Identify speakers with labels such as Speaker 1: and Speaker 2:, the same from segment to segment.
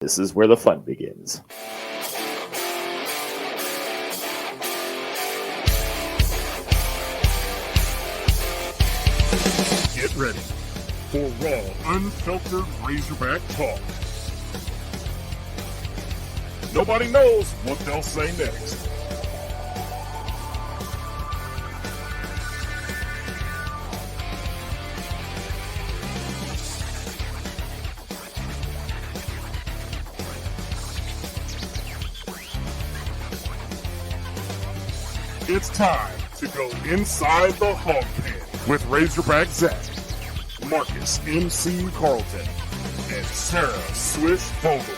Speaker 1: This is where the fun begins.
Speaker 2: Get ready for raw, unfiltered Razorback talk. Nobody knows what they'll say next. It's time to go inside the Hawg Pen with Razorback Zach, Marcus MC Carlton, and Sarah Swish Vogel.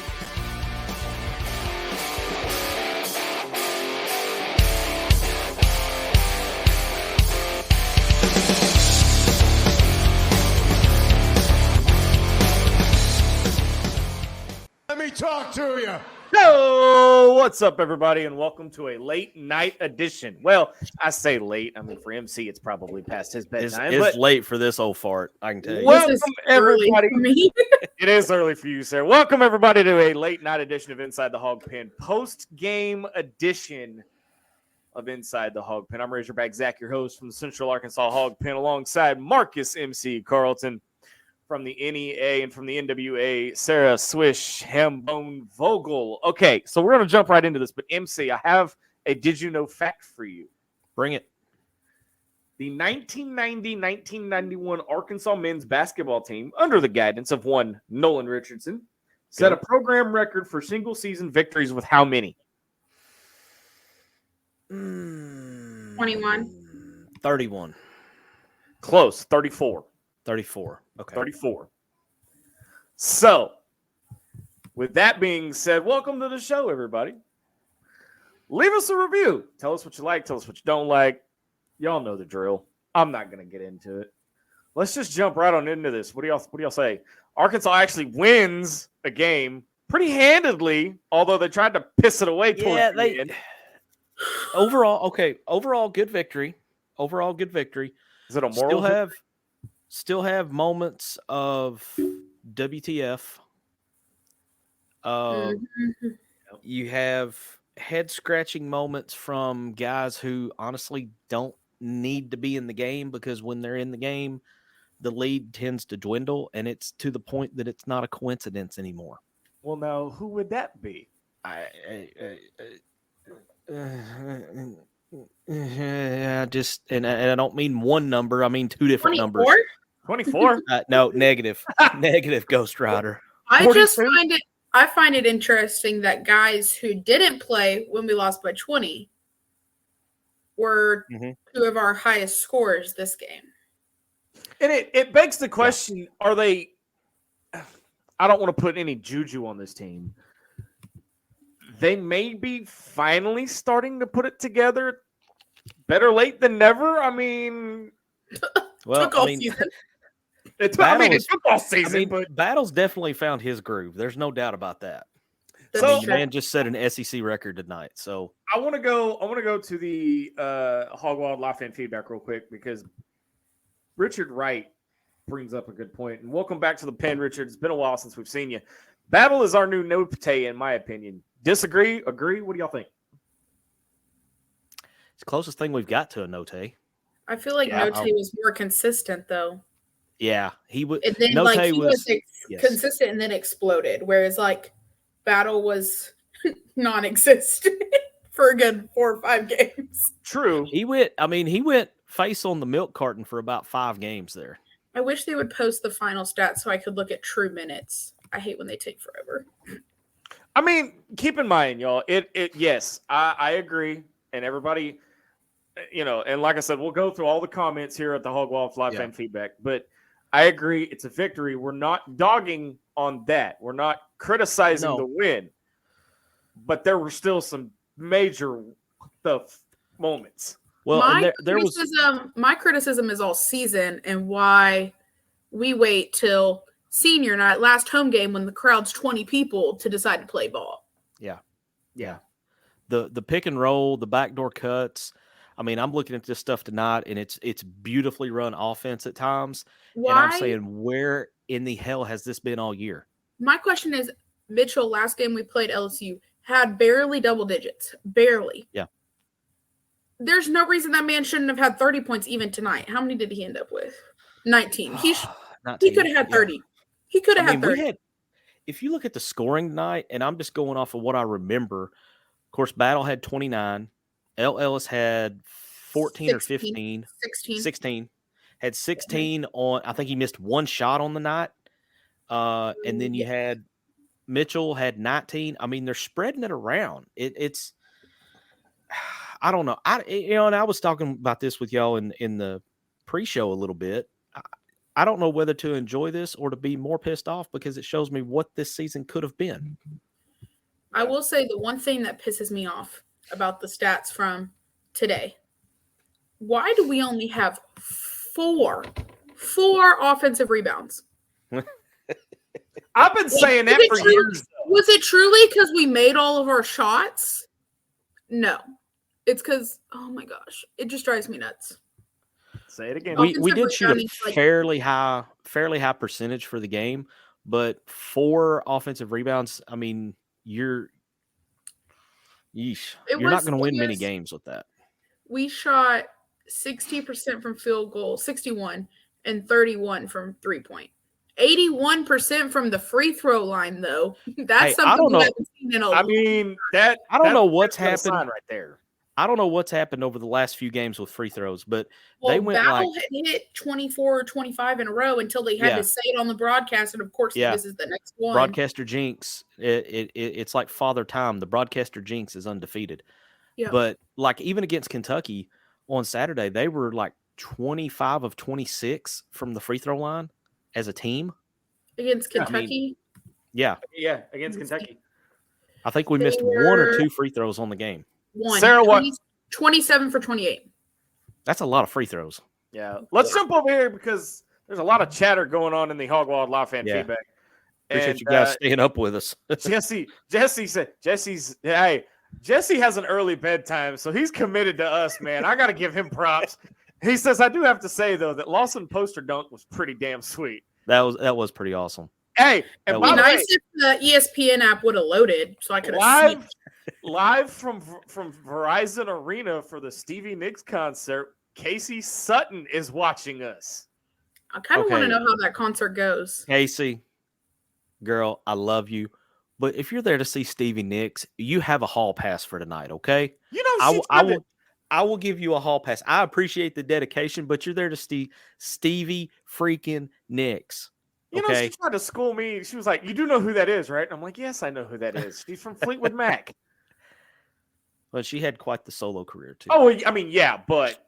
Speaker 3: Let me talk to you.
Speaker 1: Hello, what's up, everybody, and welcome to a late night edition. Well, I say late. I mean, for MC, it's probably past his bedtime.
Speaker 4: It's late for this old fart, I can tell you.
Speaker 1: Welcome, everybody. It is early for you, sir. Welcome, everybody, to a late night edition of Inside the Hawg Pen, post-game edition of Inside the Hawg Pen. I'm Razorback Zach, your host from the Central Arkansas Hawg Pen, alongside Marcus MC Carlton from the NEA and from the NWA, Sarah Swish Hambone Vogel. Okay, so we're going to jump right into this, but MC, I have a did you know fact for you.
Speaker 4: Bring it.
Speaker 1: The 1990-1991 Arkansas men's basketball team, under the guidance of one Nolan Richardson, set a program record for single-season victories with how many?
Speaker 5: 21.
Speaker 4: 31.
Speaker 1: Close, 34.
Speaker 4: 34. Okay.
Speaker 1: 34. So, with that being said, welcome to the show, everybody. Leave us a review. Tell us what you like. Tell us what you don't like. Y'all know the drill. I'm not going to get into it. Let's just jump right on into this. What do y'all say? Arkansas actually wins a game pretty handedly, although they tried to piss it away towards the end.
Speaker 4: Overall, good victory. Is
Speaker 1: it a moral
Speaker 4: Still have moments of WTF. You have head-scratching moments from guys who honestly don't need to be in the game, because when they're in the game, the lead tends to dwindle, and it's to the point that it's not a coincidence anymore.
Speaker 1: Well, now, who would that be?
Speaker 4: I don't mean one number. I mean two different
Speaker 5: 24?
Speaker 4: numbers.
Speaker 1: 24?
Speaker 4: No, negative. Negative, Ghost Rider.
Speaker 5: I
Speaker 1: 42?
Speaker 5: just find it interesting that guys who didn't play when we lost by 20 were two of our highest scorers this game.
Speaker 1: And it begs the question, are they – I don't want to put any juju on this team. They may be finally starting to put it together. Better late than never. I mean –
Speaker 4: Well,
Speaker 5: season.
Speaker 1: It's football season. But
Speaker 4: Battle's definitely found his groove. There's no doubt about that.
Speaker 1: So
Speaker 4: the man just set an SEC record tonight. So
Speaker 1: I want to go to the Hog Wild Life and feedback real quick, because Richard Wright brings up a good point. And welcome back to the pen, Richard. It's been a while since we've seen you. Battle is our new Note, in my opinion. Disagree? Agree? What do y'all think?
Speaker 4: it's the closest thing we've got to a Note.
Speaker 5: I feel like Note was more consistent, though.
Speaker 4: Yeah, he would.
Speaker 5: And then, he was consistent and then exploded, whereas Battle was non-existent for a good 4 or 5 games.
Speaker 1: True.
Speaker 4: He went face on the milk carton for about 5 games there.
Speaker 5: I wish they would post the final stats so I could look at true minutes. I hate when they take forever.
Speaker 1: I mean, keep in mind, y'all, yes, I agree. And everybody, and like I said, we'll go through all the comments here at the Hog Wild Live Fan Feedback, but I agree, it's a victory. We're not dogging on that. We're not criticizing the win. But there were still some major moments.
Speaker 4: Well,
Speaker 5: my criticism is all season, and why we wait till senior night, last home game, when the crowd's 20 people to decide to play ball.
Speaker 4: Yeah. The pick and roll, the backdoor cuts. I mean, I'm looking at this stuff tonight, and it's beautifully run offense at times.
Speaker 5: Why?
Speaker 4: And I'm saying, where in the hell has this been all year?
Speaker 5: My question is, Mitchell, last game we played LSU, had barely double digits. Barely.
Speaker 4: Yeah.
Speaker 5: There's no reason that man shouldn't have had 30 points even tonight. How many did he end up with? 19. He could have had 30. Yeah. He could have had 30.
Speaker 4: If you look at the scoring tonight, and I'm just going off of what I remember, of course, Battle had 29. L. Ellis had 14 or 15. 16. Had 16 on, I think he missed one shot on the night. And then you had Mitchell had 19. I mean, they're spreading it around. It's I don't know. And I was talking about this with y'all in the pre-show a little bit. I don't know whether to enjoy this or to be more pissed off because it shows me what this season could have been.
Speaker 5: I will say the one thing that pisses me off about the stats from today. Why do we only have four offensive rebounds?
Speaker 1: I've been saying that for years.
Speaker 5: Was it truly because we made all of our shots? No. It's because, oh my gosh, it just drives me nuts.
Speaker 1: Say it again.
Speaker 4: We did shoot a fairly high percentage for the game, but 4 offensive rebounds, I mean, you're not going to win many games with that.
Speaker 5: We shot 60% from field goal, 61, and 31 from 3-point. 81% from the free throw line, though. That's something we haven't seen in a long time.
Speaker 4: I don't know what's happened
Speaker 1: right there.
Speaker 4: I don't know what's happened over the last few games with free throws, but
Speaker 5: they went Battle had hit 24 or 25 in a row until they had to say it on the broadcast, and of course this is the next one.
Speaker 4: Broadcaster jinx. It's like Father Time. The broadcaster jinx is undefeated. Yeah. But like even against Kentucky on Saturday, they were like 25 of 26 from the free throw line as a team.
Speaker 5: Against Kentucky?
Speaker 1: Yeah, against Kentucky.
Speaker 4: I think we missed 1 or 2 free throws on the game.
Speaker 1: Sarah,
Speaker 5: 27 for 28.
Speaker 4: That's a lot of free throws.
Speaker 1: Yeah. Let's jump over here because there's a lot of chatter going on in the Hog Wild Live fan feedback.
Speaker 4: Appreciate you guys staying up with us.
Speaker 1: Jesse has an early bedtime, so he's committed to us, man. I got to give him props. He says, I do have to say, though, that Lawson poster dunk was pretty damn sweet.
Speaker 4: That was pretty awesome.
Speaker 1: Hey, and
Speaker 5: it'd be nice if the ESPN app would have loaded so I could have
Speaker 1: live from Verizon Arena for the Stevie Nicks concert. Casey Sutton is watching us.
Speaker 5: I kind of want to know how that concert goes.
Speaker 4: Casey, girl, I love you. But if you're there to see Stevie Nicks, you have a hall pass for tonight, okay?
Speaker 1: You know,
Speaker 4: I will give you a hall pass. I appreciate the dedication, but you're there to see Stevie freaking Nicks.
Speaker 1: You know, she tried to school me. She was like, you do know who that is, right? And I'm like, yes, I know who that is. She's from Fleetwood Mac.
Speaker 4: But she had quite the solo career, too.
Speaker 1: Oh, I mean, yeah, but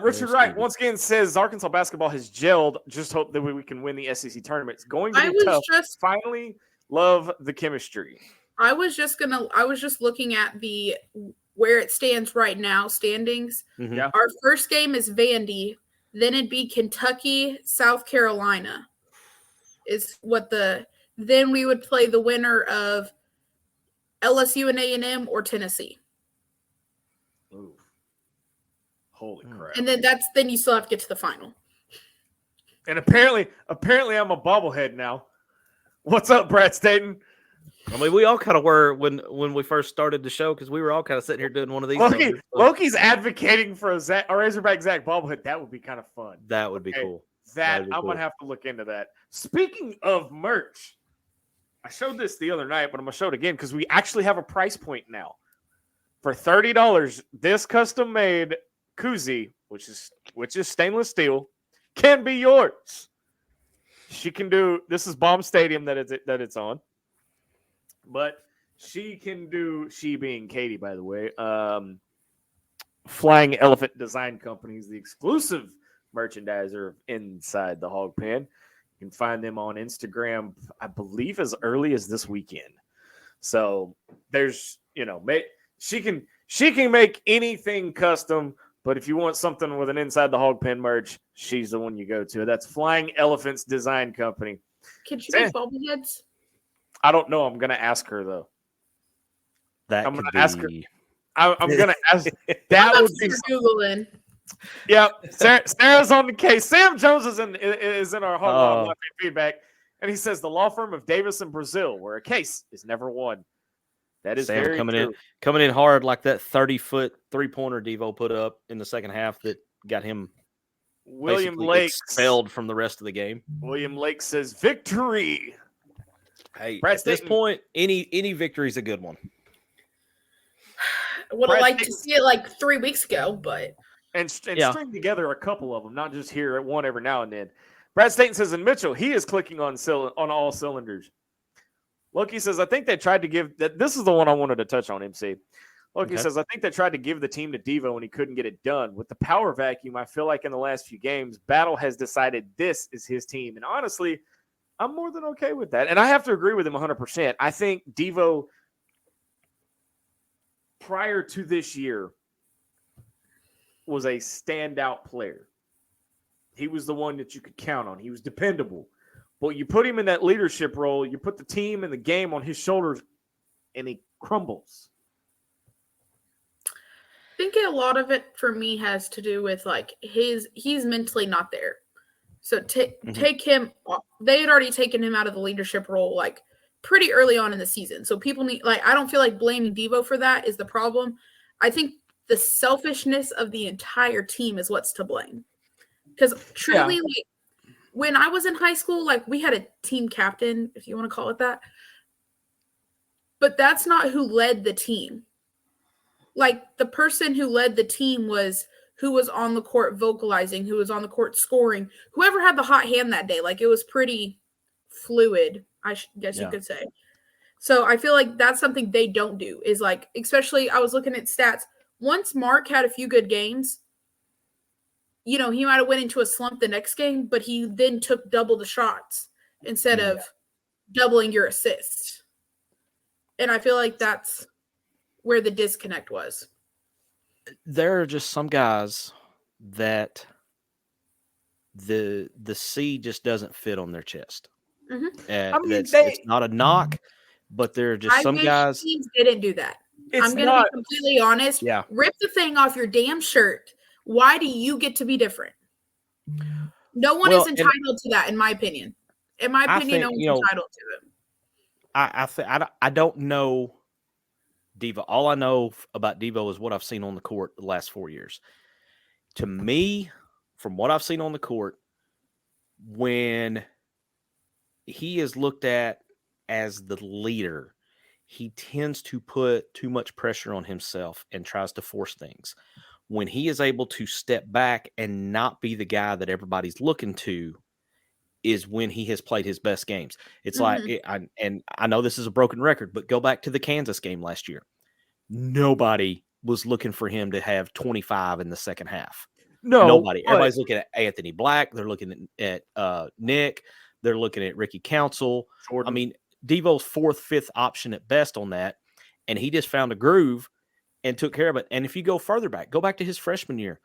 Speaker 1: Richard Wright once again says Arkansas basketball has gelled. Just hope that we can win the SEC tournament. It's going to be tough. Finally, love the chemistry.
Speaker 5: I was just looking at the where it stands right now, standings.
Speaker 4: Mm-hmm.
Speaker 1: Yeah.
Speaker 5: Our first game is Vandy. Then it'd be Kentucky, South Carolina. Then we would play the winner of LSU and A&M or Tennessee.
Speaker 1: Ooh. Holy crap.
Speaker 5: And then you still have to get to the final.
Speaker 1: And apparently I'm a bobblehead now. What's up, Brad Staten?
Speaker 4: I mean, we all kind of were when we first started the show because we were all kind of sitting here doing one of these.
Speaker 1: Loki's advocating for a Razorback Zach bobblehead. That would be kind of fun.
Speaker 4: That would be cool.
Speaker 1: I'm going to have to look into that. Speaking of merch, I showed this the other night, but I'm going to show it again because we actually have a price point now. For $30, this custom-made koozie, which is stainless steel, can be yours. She can do – this is Bomb Stadium that it's on. But she can do, she being Katie, by the way, Flying Elephant Design Company is the exclusive merchandiser of Inside the Hawg Pen. You can find them on Instagram, I believe, as early as this weekend. So there's, she can make anything custom, but if you want something with an Inside the Hawg Pen merch, she's the one you go to. That's Flying Elephants Design Company.
Speaker 5: Can she make bobbleheads?
Speaker 1: I don't know. I'm going to ask her, though.
Speaker 4: I'm
Speaker 1: going to ask her. I'm going to ask. That would be
Speaker 5: Googling.
Speaker 1: Yeah. Sarah's on the case. Sam Jones is in our whole feedback. And he says the law firm of Davis in Brazil, where a case is never won. That is
Speaker 4: Sam
Speaker 1: very
Speaker 4: coming in hard like that 30-foot 3-pointer Devo put up in the second half that got him
Speaker 1: William Lake
Speaker 4: expelled from the rest of the game.
Speaker 1: William Lake says victory.
Speaker 4: Hey, at this point, any victory is a good one.
Speaker 5: I would have liked to see it like 3 weeks ago, but
Speaker 1: and string together a couple of them, not just here at one every now and then. Brad Staten says, and Mitchell, he is clicking on all cylinders. Loki says, I think they tried to give that. This is the one I wanted to touch on, MC. Loki says, I think they tried to give the team to Devo and he couldn't get it done. With the power vacuum, I feel like in the last few games, Battle has decided this is his team. And honestly, I'm more than okay with that. And I have to agree with him 100%. I think Devo, prior to this year, was a standout player. He was the one that you could count on. He was dependable. But you put him in that leadership role, you put the team and the game on his shoulders, and he crumbles.
Speaker 5: I think a lot of it for me has to do with like he's mentally not there. So take him off. They had already taken him out of the leadership role like pretty early on in the season. So people need I don't feel like blaming Devo for that is the problem. I think the selfishness of the entire team is what's to blame. Because truly, when I was in high school, we had a team captain, if you want to call it that. But that's not who led the team. The person who led the team was who was on the court vocalizing, who was on the court scoring, whoever had the hot hand that day. It was pretty fluid, I guess you could say. So I feel like that's something they don't do is especially I was looking at stats. Once Mark had a few good games, he might have went into a slump the next game, but he then took double the shots instead of doubling your assists. And I feel like that's where the disconnect was.
Speaker 4: There are just some guys that the C just doesn't fit on their chest.
Speaker 5: Mm-hmm.
Speaker 4: It's not a knock, but there are just some guys.
Speaker 5: Teams didn't do that. I'm going to be completely honest.
Speaker 4: Yeah.
Speaker 5: Rip the thing off your damn shirt. Why do you get to be different? No one is entitled to that, in my opinion. In my opinion, no one's entitled to it.
Speaker 4: I don't know Devo. All I know about Devo is what I've seen on the court the last 4 years. To me, from what I've seen on the court, when he is looked at as the leader, he tends to put too much pressure on himself and tries to force things. When he is able to step back and not be the guy that everybody's looking to is when he has played his best games. It's and I know this is a broken record, but go back to the Kansas game last year. Nobody was looking for him to have 25 in the second half.
Speaker 1: No,
Speaker 4: nobody. Everybody's looking at Anthony Black. They're looking at Nick. They're looking at Ricky Council. Jordan. I mean, Devo's fourth, fifth option at best on that, and he just found a groove and took care of it. And if you go further back, go back to his freshman year,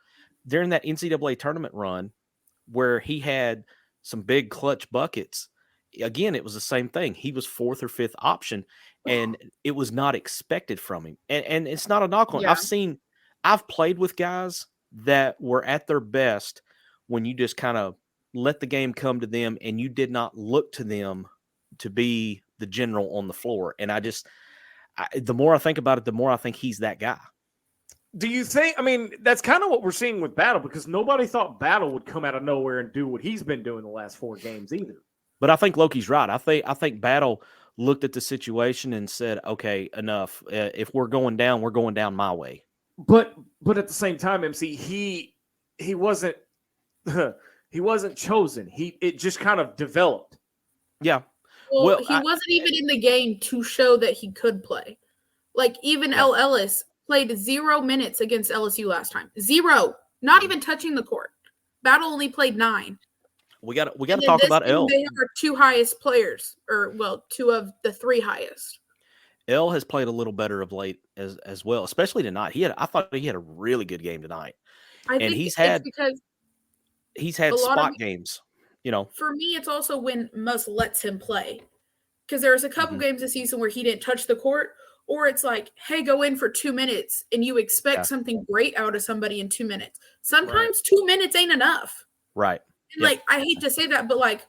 Speaker 4: during that NCAA tournament run where he had some big clutch buckets, again, it was the same thing. He was fourth or fifth option, and it was not expected from him. And it's not a knock on. Yeah. I've played with guys that were at their best when you just kind of let the game come to them and you did not look to them to be the general on the floor. And the more I think about it, the more I think he's that guy.
Speaker 1: Do you think, that's kind of what we're seeing with Battle, because nobody thought Battle would come out of nowhere and do what he's been doing the last 4 games either.
Speaker 4: But I think Loki's right. I think Battle looked at the situation and said, okay, enough. If we're going down my way. But
Speaker 1: at the same time, MC, he wasn't he wasn't chosen. It just kind of developed.
Speaker 4: Yeah.
Speaker 5: Well, he wasn't even in the game to show that he could play. L. Ellis played 0 minutes against LSU last time. 0. Not even touching the court. Battle only played 9.
Speaker 4: We got to talk about L.
Speaker 5: They are 2 highest players, 2 of the 3 highest.
Speaker 4: L has played a little better of late as well, especially tonight. I thought he had a really good game tonight. He's had spot games.
Speaker 5: For me, it's also when Muss lets him play, because there's a couple games this season where he didn't touch the court, or it's hey, go in for 2 minutes and you expect something great out of somebody in 2 minutes. Sometimes 2 minutes ain't enough.
Speaker 4: Right.
Speaker 5: And I hate to say that, but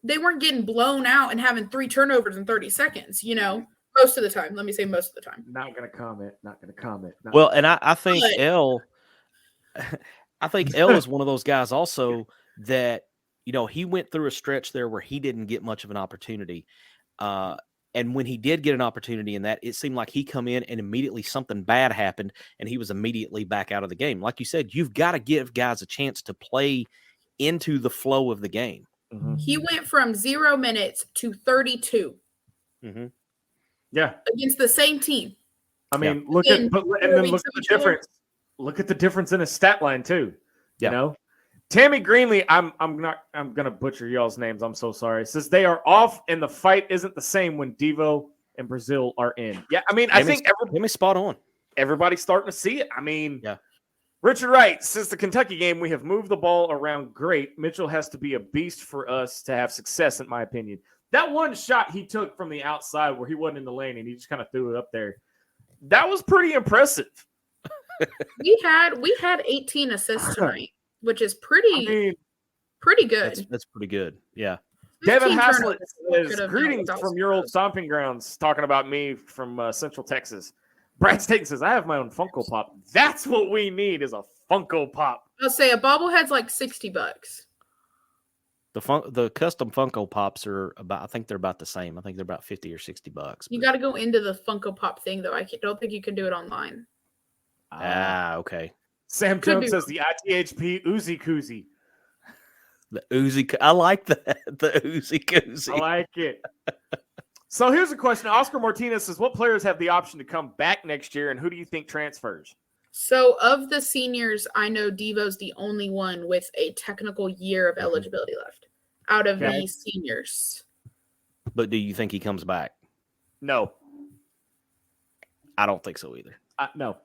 Speaker 5: they weren't getting blown out and having 3 turnovers in 30 seconds, most of the time. Let me say most of the time.
Speaker 1: Not going to comment.
Speaker 4: Well, and I think L is one of those guys also that, he went through a stretch there where he didn't get much of an opportunity. And when he did get an opportunity in that, it seemed like he come in and immediately something bad happened and he was immediately back out of the game. Like you said, you've got to give guys a chance to play into the flow of the game.
Speaker 1: Mm-hmm.
Speaker 5: He went from 0 minutes to 32.
Speaker 4: Mm-hmm.
Speaker 1: Yeah.
Speaker 5: Against the same team.
Speaker 1: I mean, look at the difference. Look at the difference in his stat line too. Tammy Greenlee, I'm gonna butcher y'all's names. I'm so sorry. Says they are off and the fight isn't the same when Devo and Brazil are in. Yeah, I mean, I think
Speaker 4: everybody's spot on.
Speaker 1: Everybody's starting to see it. I mean,
Speaker 4: yeah.
Speaker 1: Richard Wright, since the Kentucky game, we have moved the ball around great. Mitchell has to be a beast for us to have success, in my opinion. That one shot he took from the outside where he wasn't in the lane and he just kind of threw it up there, that was pretty impressive.
Speaker 5: We had 18 assists tonight, which is pretty good.
Speaker 4: That's pretty good. Yeah.
Speaker 1: Devin Haslett says, greetings from your old stomping grounds, talking about me from Central Texas. Brad Staten says, I have my own Funko Pop. That's what we need is a Funko Pop.
Speaker 5: I'll say a bobblehead's like $60.
Speaker 4: The custom Funko Pops are I think they're about the same. I think they're about $50 or $60.
Speaker 5: You got to go into the Funko Pop thing, though. I don't think you can do it online.
Speaker 4: Okay.
Speaker 1: Sam Jones says the ITHP Uzi Koozie.
Speaker 4: The Uzi, I like that. The Uzi Koozie.
Speaker 1: I like it. So here's a question. Oscar Martinez says, what players have the option to come back next year, and who do you think transfers?
Speaker 5: So of the seniors, I know Devo's the only one with a technical year of eligibility left out of the seniors.
Speaker 4: But do you think he comes back?
Speaker 1: No.
Speaker 4: I don't think so either.
Speaker 1: No.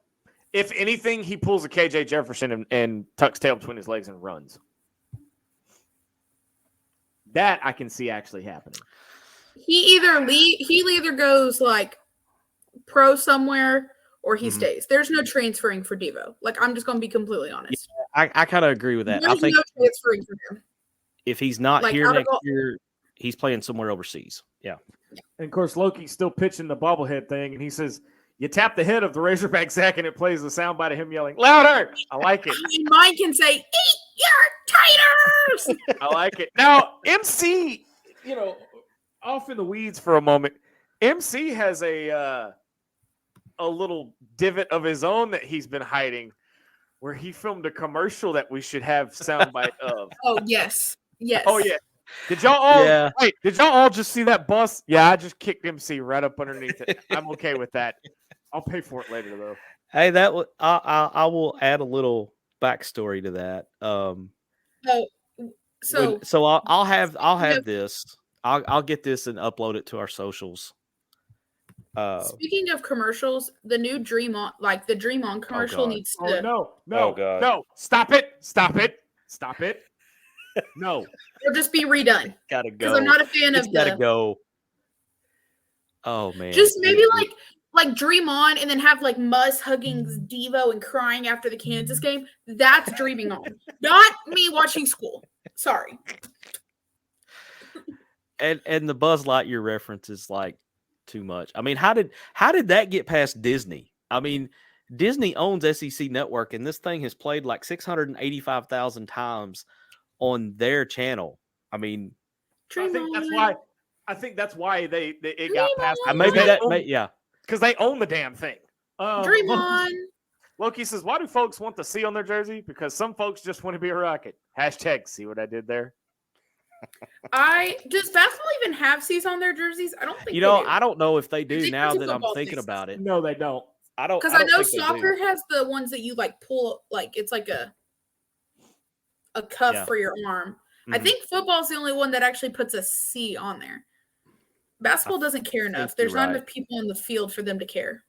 Speaker 1: If anything, he pulls a KJ Jefferson and tucks tail between his legs and runs. That I can see actually happening.
Speaker 5: He either goes like pro somewhere or he stays. There's no transferring for Devo. Like, I'm just going to be completely honest.
Speaker 4: Yeah, I kind of agree with that.
Speaker 5: There's
Speaker 4: I think
Speaker 5: no transferring for him.
Speaker 4: If he's not here next year, he's playing somewhere overseas. Yeah.
Speaker 1: And of course, Loki's still pitching the bobblehead thing, and he says, you tap the head of the Razorback Zach, and it plays the soundbite of him yelling, louder! I like it.
Speaker 5: I mean, mine can say, eat your taters!
Speaker 1: I like it. Now, MC, off in the weeds for a moment, MC has a little divot of his own that he's been hiding where he filmed a commercial that we should have soundbite of.
Speaker 5: Oh, yes. Yes.
Speaker 1: Oh, yeah. Did y'all all just see that bus? Yeah, I just kicked MC right up underneath it. I'm okay with that. I'll pay for it later, though.
Speaker 4: Hey, I will add a little backstory to that. So I'll have this. I'll get this and upload it to our socials.
Speaker 5: Speaking of commercials, the new Dream On, the Dream On commercial needs to.
Speaker 1: Oh, no! Stop it! No,
Speaker 5: it'll just be redone.
Speaker 4: Gotta go.
Speaker 5: Because I'm not a fan of.
Speaker 4: Gotta go. Oh man!
Speaker 5: Just maybe like Dream On, and then have like Muss hugging Devo and crying after the Kansas game. That's dreaming on, not me watching school. Sorry.
Speaker 4: And the Buzz Lightyear reference is like too much. I mean, how did that get past Disney? I mean, Disney owns SEC Network, and this thing has played like 685,000 times on their channel. I mean,
Speaker 1: I think that's why it got past.
Speaker 4: Because
Speaker 1: they own the damn thing.
Speaker 5: Dream On.
Speaker 1: Loki says, "Why do folks want the C on their jersey? Because some folks just want to be a Rocket." # See what I did there?
Speaker 5: Does basketball even have C's on their jerseys? I don't think they do.
Speaker 4: I don't know if they do now that I'm thinking about it.
Speaker 1: No, they don't.
Speaker 4: I don't
Speaker 5: because I know soccer has the ones that you like pull, like it's like a cuff for your arm. Mm-hmm. I think football's the only one that actually puts a C on there. Basketball doesn't care enough. There's not enough people on the field for them to care.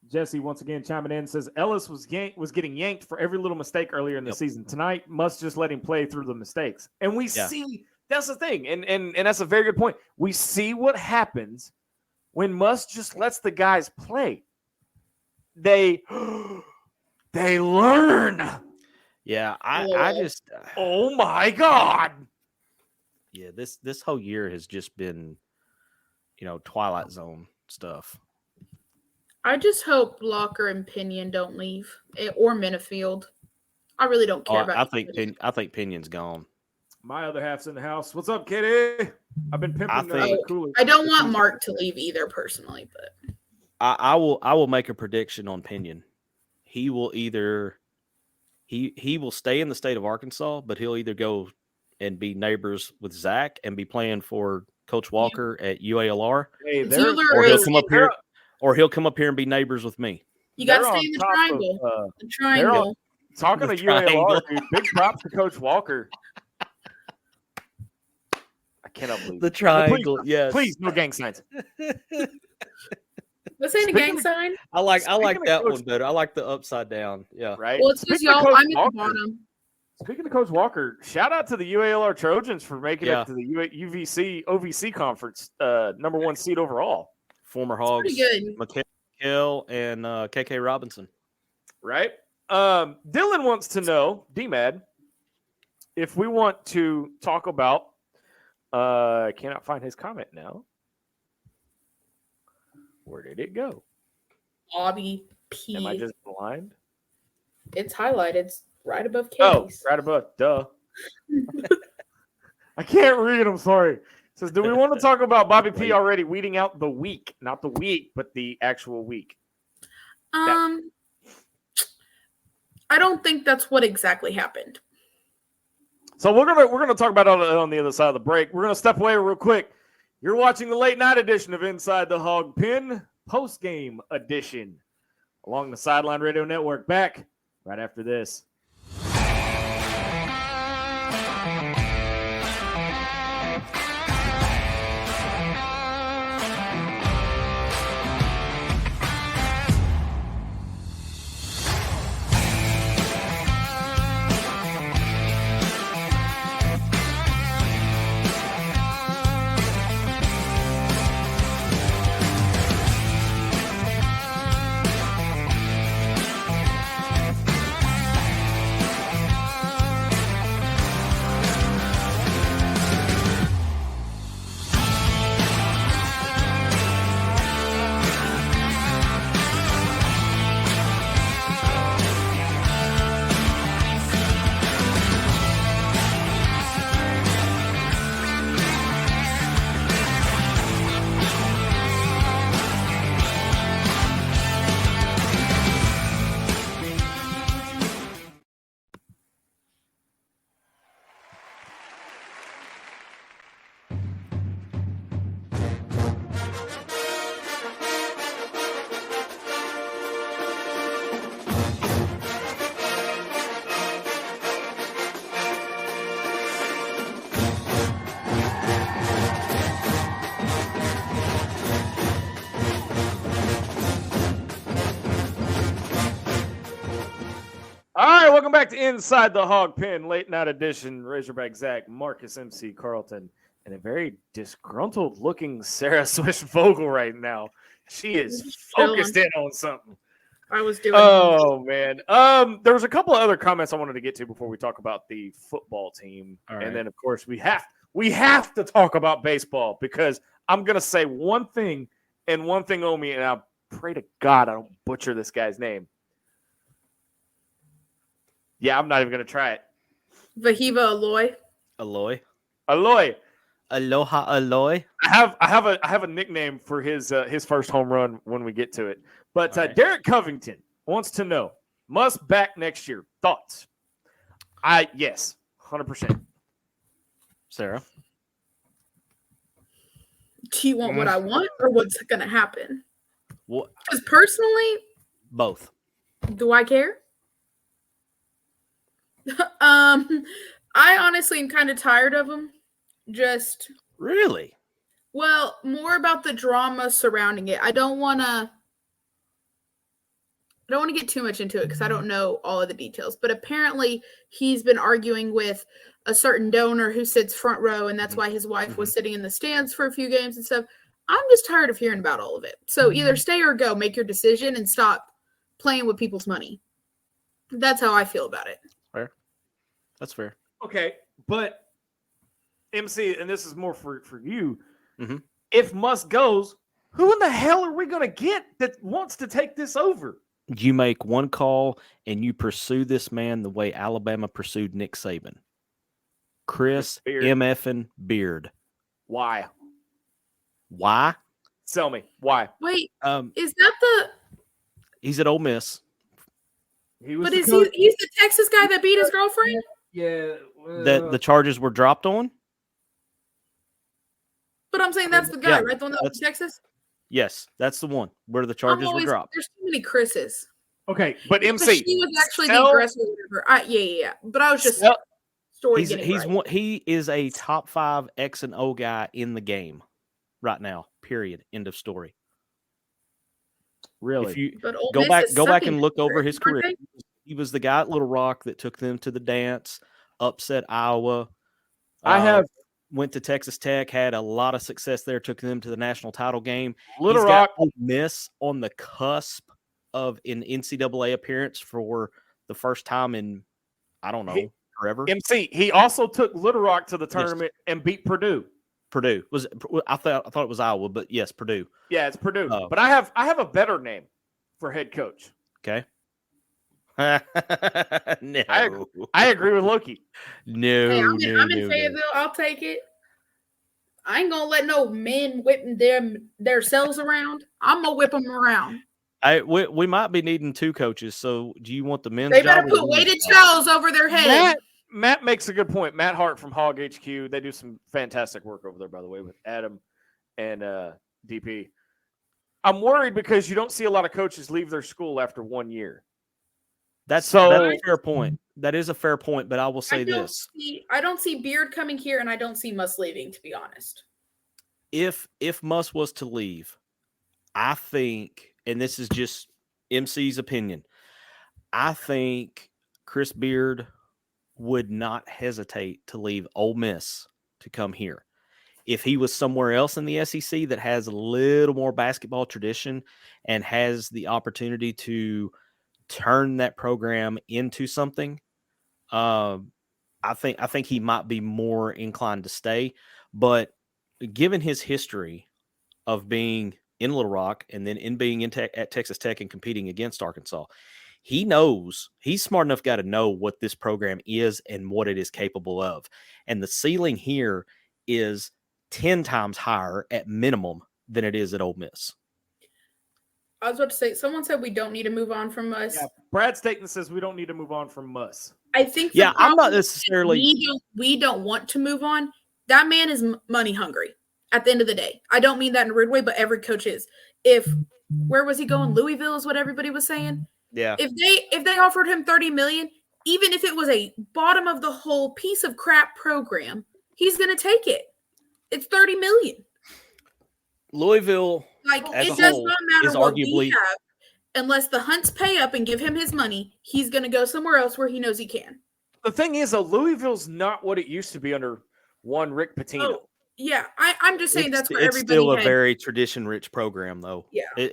Speaker 1: Jesse once again chiming in says Ellis was getting yanked for every little mistake earlier in the season. Tonight must just let him play through the mistakes, and we see. That's the thing, and that's a very good point. We see what happens when Muss just lets the guys play. They learn.
Speaker 4: Yeah, I just.
Speaker 1: Oh my God!
Speaker 4: Yeah, this whole year has just been, Twilight Zone stuff.
Speaker 5: I just hope Locker and Pinion don't leave, or Minifield. I really don't care about.
Speaker 4: I think Pinion's gone.
Speaker 1: My other half's in the house. What's up, Kitty? I've been pimping Cooler.
Speaker 5: I don't want Mark to leave either, personally, but
Speaker 4: I will make a prediction on Pinion. He will either he will stay in the state of Arkansas, but he'll either go and be neighbors with Zach and be playing for Coach Walker at UALR, or he'll come up here and be neighbors with me.
Speaker 5: You got to stay in the triangle. The triangle.
Speaker 1: Talking to UALR, dude, big props to Coach Walker. I cannot believe
Speaker 4: the triangle.
Speaker 1: Please,
Speaker 4: yes,
Speaker 1: please, no gang signs.
Speaker 5: This ain't a gang sign.
Speaker 4: I like that one better. I like the upside down. Yeah,
Speaker 1: right.
Speaker 5: Well, it's just y'all. I'm at the bottom.
Speaker 1: Speaking of Coach Walker, shout out to the UALR Trojans for making it to the UVC OVC conference, #1 seed overall.
Speaker 4: Former Hogs, McHale and KK Robinson.
Speaker 1: Right. Dylan wants to know, D-Mad, if we want to talk about. I cannot find his comment now. Where did it go?
Speaker 5: Obby P.
Speaker 1: Am I just blind?
Speaker 5: It's highlighted. It's right above Katie's.
Speaker 1: Oh, right above. Duh. I can't read. I'm sorry. It says, do we want to talk about Bobby P already weeding out the week? Not the week, but the actual week.
Speaker 5: I don't think that's what exactly happened.
Speaker 1: So we're gonna talk about it on the other side of the break. We're gonna step away real quick. You're watching the late night edition of Inside the Hawg Pen, post game edition, along the Sideline Radio Network. Back right after this. All right, welcome back to Inside the Hawg Pen, late night edition. Razorback Zach, Marcus MC Carlton, and a very disgruntled-looking Sarah Swish Vogel right now. She is focused in on something.
Speaker 5: I was doing.
Speaker 1: Oh man, there was a couple of other comments I wanted to get to before we talk about the football team, and then of course we have to talk about baseball because I'm gonna say one thing and one thing only, and I pray to God I don't butcher this guy's name. Yeah, I'm not even going to try it.
Speaker 5: Vahiva Aloy.
Speaker 1: Aloy.
Speaker 4: Aloha Aloy.
Speaker 1: I have a nickname for his first home run when we get to it. But Derek Covington wants to know, must back next year. Thoughts? Yes, 100%.
Speaker 4: Sarah?
Speaker 5: Do you want what I want or what's going to happen?
Speaker 4: What?
Speaker 5: Because personally,
Speaker 4: both.
Speaker 5: Do I care? I honestly am kind of tired of him. Just
Speaker 4: really?
Speaker 5: Well, more about the drama surrounding it. I don't want to get too much into it because I don't know all of the details. But apparently, he's been arguing with a certain donor who sits front row, and that's why his wife was sitting in the stands for a few games and stuff. I'm just tired of hearing about all of it. So either stay or go. Make your decision and stop playing with people's money. That's how I feel about it.
Speaker 4: Fair. That's fair.
Speaker 1: Okay, but MC, and this is more for you.
Speaker 4: Mm-hmm.
Speaker 1: If Muss goes, who in the hell are we going to get that wants to take this over?
Speaker 4: You make one call and you pursue this man the way Alabama pursued Nick Saban. Chris MFing Beard.
Speaker 1: Why?
Speaker 4: Why?
Speaker 1: Tell me why.
Speaker 5: Wait, is that the?
Speaker 4: He's at Ole Miss.
Speaker 5: But he's the Texas guy that beat his girlfriend?
Speaker 1: Yeah.
Speaker 4: That the charges were dropped on?
Speaker 5: But I'm saying that's the guy, right? The one that was in Texas?
Speaker 4: Yes, that's the one where the charges were dropped.
Speaker 5: There's too many Chris's.
Speaker 1: Okay, but MC.
Speaker 5: She was actually the aggressor or whatever. Yeah. But I was just story
Speaker 4: he is a top 5 X and O guy in the game right now. Period. End of story.
Speaker 1: Really?
Speaker 4: If you go back and look over his career, he was the guy at Little Rock that took them to the dance, upset Iowa. Went to Texas Tech, had a lot of success there, took them to the national title game.
Speaker 1: Little Rock,
Speaker 4: Ole Miss on the cusp of an NCAA appearance for the first time in, I don't know, forever.
Speaker 1: MC, he also took Little Rock to the tournament and beat Purdue.
Speaker 4: I thought it was Iowa, but yes, Purdue.
Speaker 1: Yeah, it's Purdue. But I have a better name for head coach.
Speaker 4: Okay. No.
Speaker 1: I agree with Loki.
Speaker 4: No,
Speaker 5: I'm in Fayetteville. I'll take it. I ain't gonna let no men whipping their selves around. I'm gonna whip them around.
Speaker 4: We might be needing 2 coaches. So, do you want the men's?
Speaker 5: They better put weighted towels over their head.
Speaker 1: Matt makes a good point. Matt Hart from Hog HQ. They do some fantastic work over there, by the way, with Adam and DP. I'm worried because you don't see a lot of coaches leave their school after 1 year.
Speaker 4: That's a fair point. That is a fair point, but I will say this.
Speaker 5: I don't see Beard coming here, and I don't see Muss leaving, to be honest.
Speaker 4: If Muss was to leave, I think, and this is just MC's opinion, I think Chris Beard would not hesitate to leave Ole Miss to come here. If he was somewhere else in the SEC that has a little more basketball tradition and has the opportunity to turn that program into something, I think he might be more inclined to stay. But given his history of being in Little Rock and then being at Texas Tech and competing against Arkansas, he knows, he's smart enough guy to know what this program is and what it is capable of. And the ceiling here is 10 times higher at minimum than it is at Ole Miss.
Speaker 5: I was about to say, someone said we don't need to move on from Muss.
Speaker 1: Yeah, Brad Staten says we don't need to move on from Muss.
Speaker 5: I think
Speaker 4: I'm not necessarily.
Speaker 5: We don't want to move on. That man is money hungry at the end of the day. I don't mean that in a rude way, but every coach is. Where was he going? Louisville is what everybody was saying.
Speaker 4: Yeah.
Speaker 5: If they offered him $30 million, even if it was a bottom of the whole piece of crap program, he's going to take it. It's $30 million.
Speaker 4: Louisville,
Speaker 5: it does not matter what we have, unless the Hunts pay up and give him his money. He's going to go somewhere else where he knows he can.
Speaker 1: The thing is, though, Louisville's not what it used to be under one Rick Pitino.
Speaker 5: Oh, yeah, I'm just saying that's where
Speaker 4: it's
Speaker 5: everybody.
Speaker 4: Still a very tradition-rich program, though.
Speaker 5: Yeah,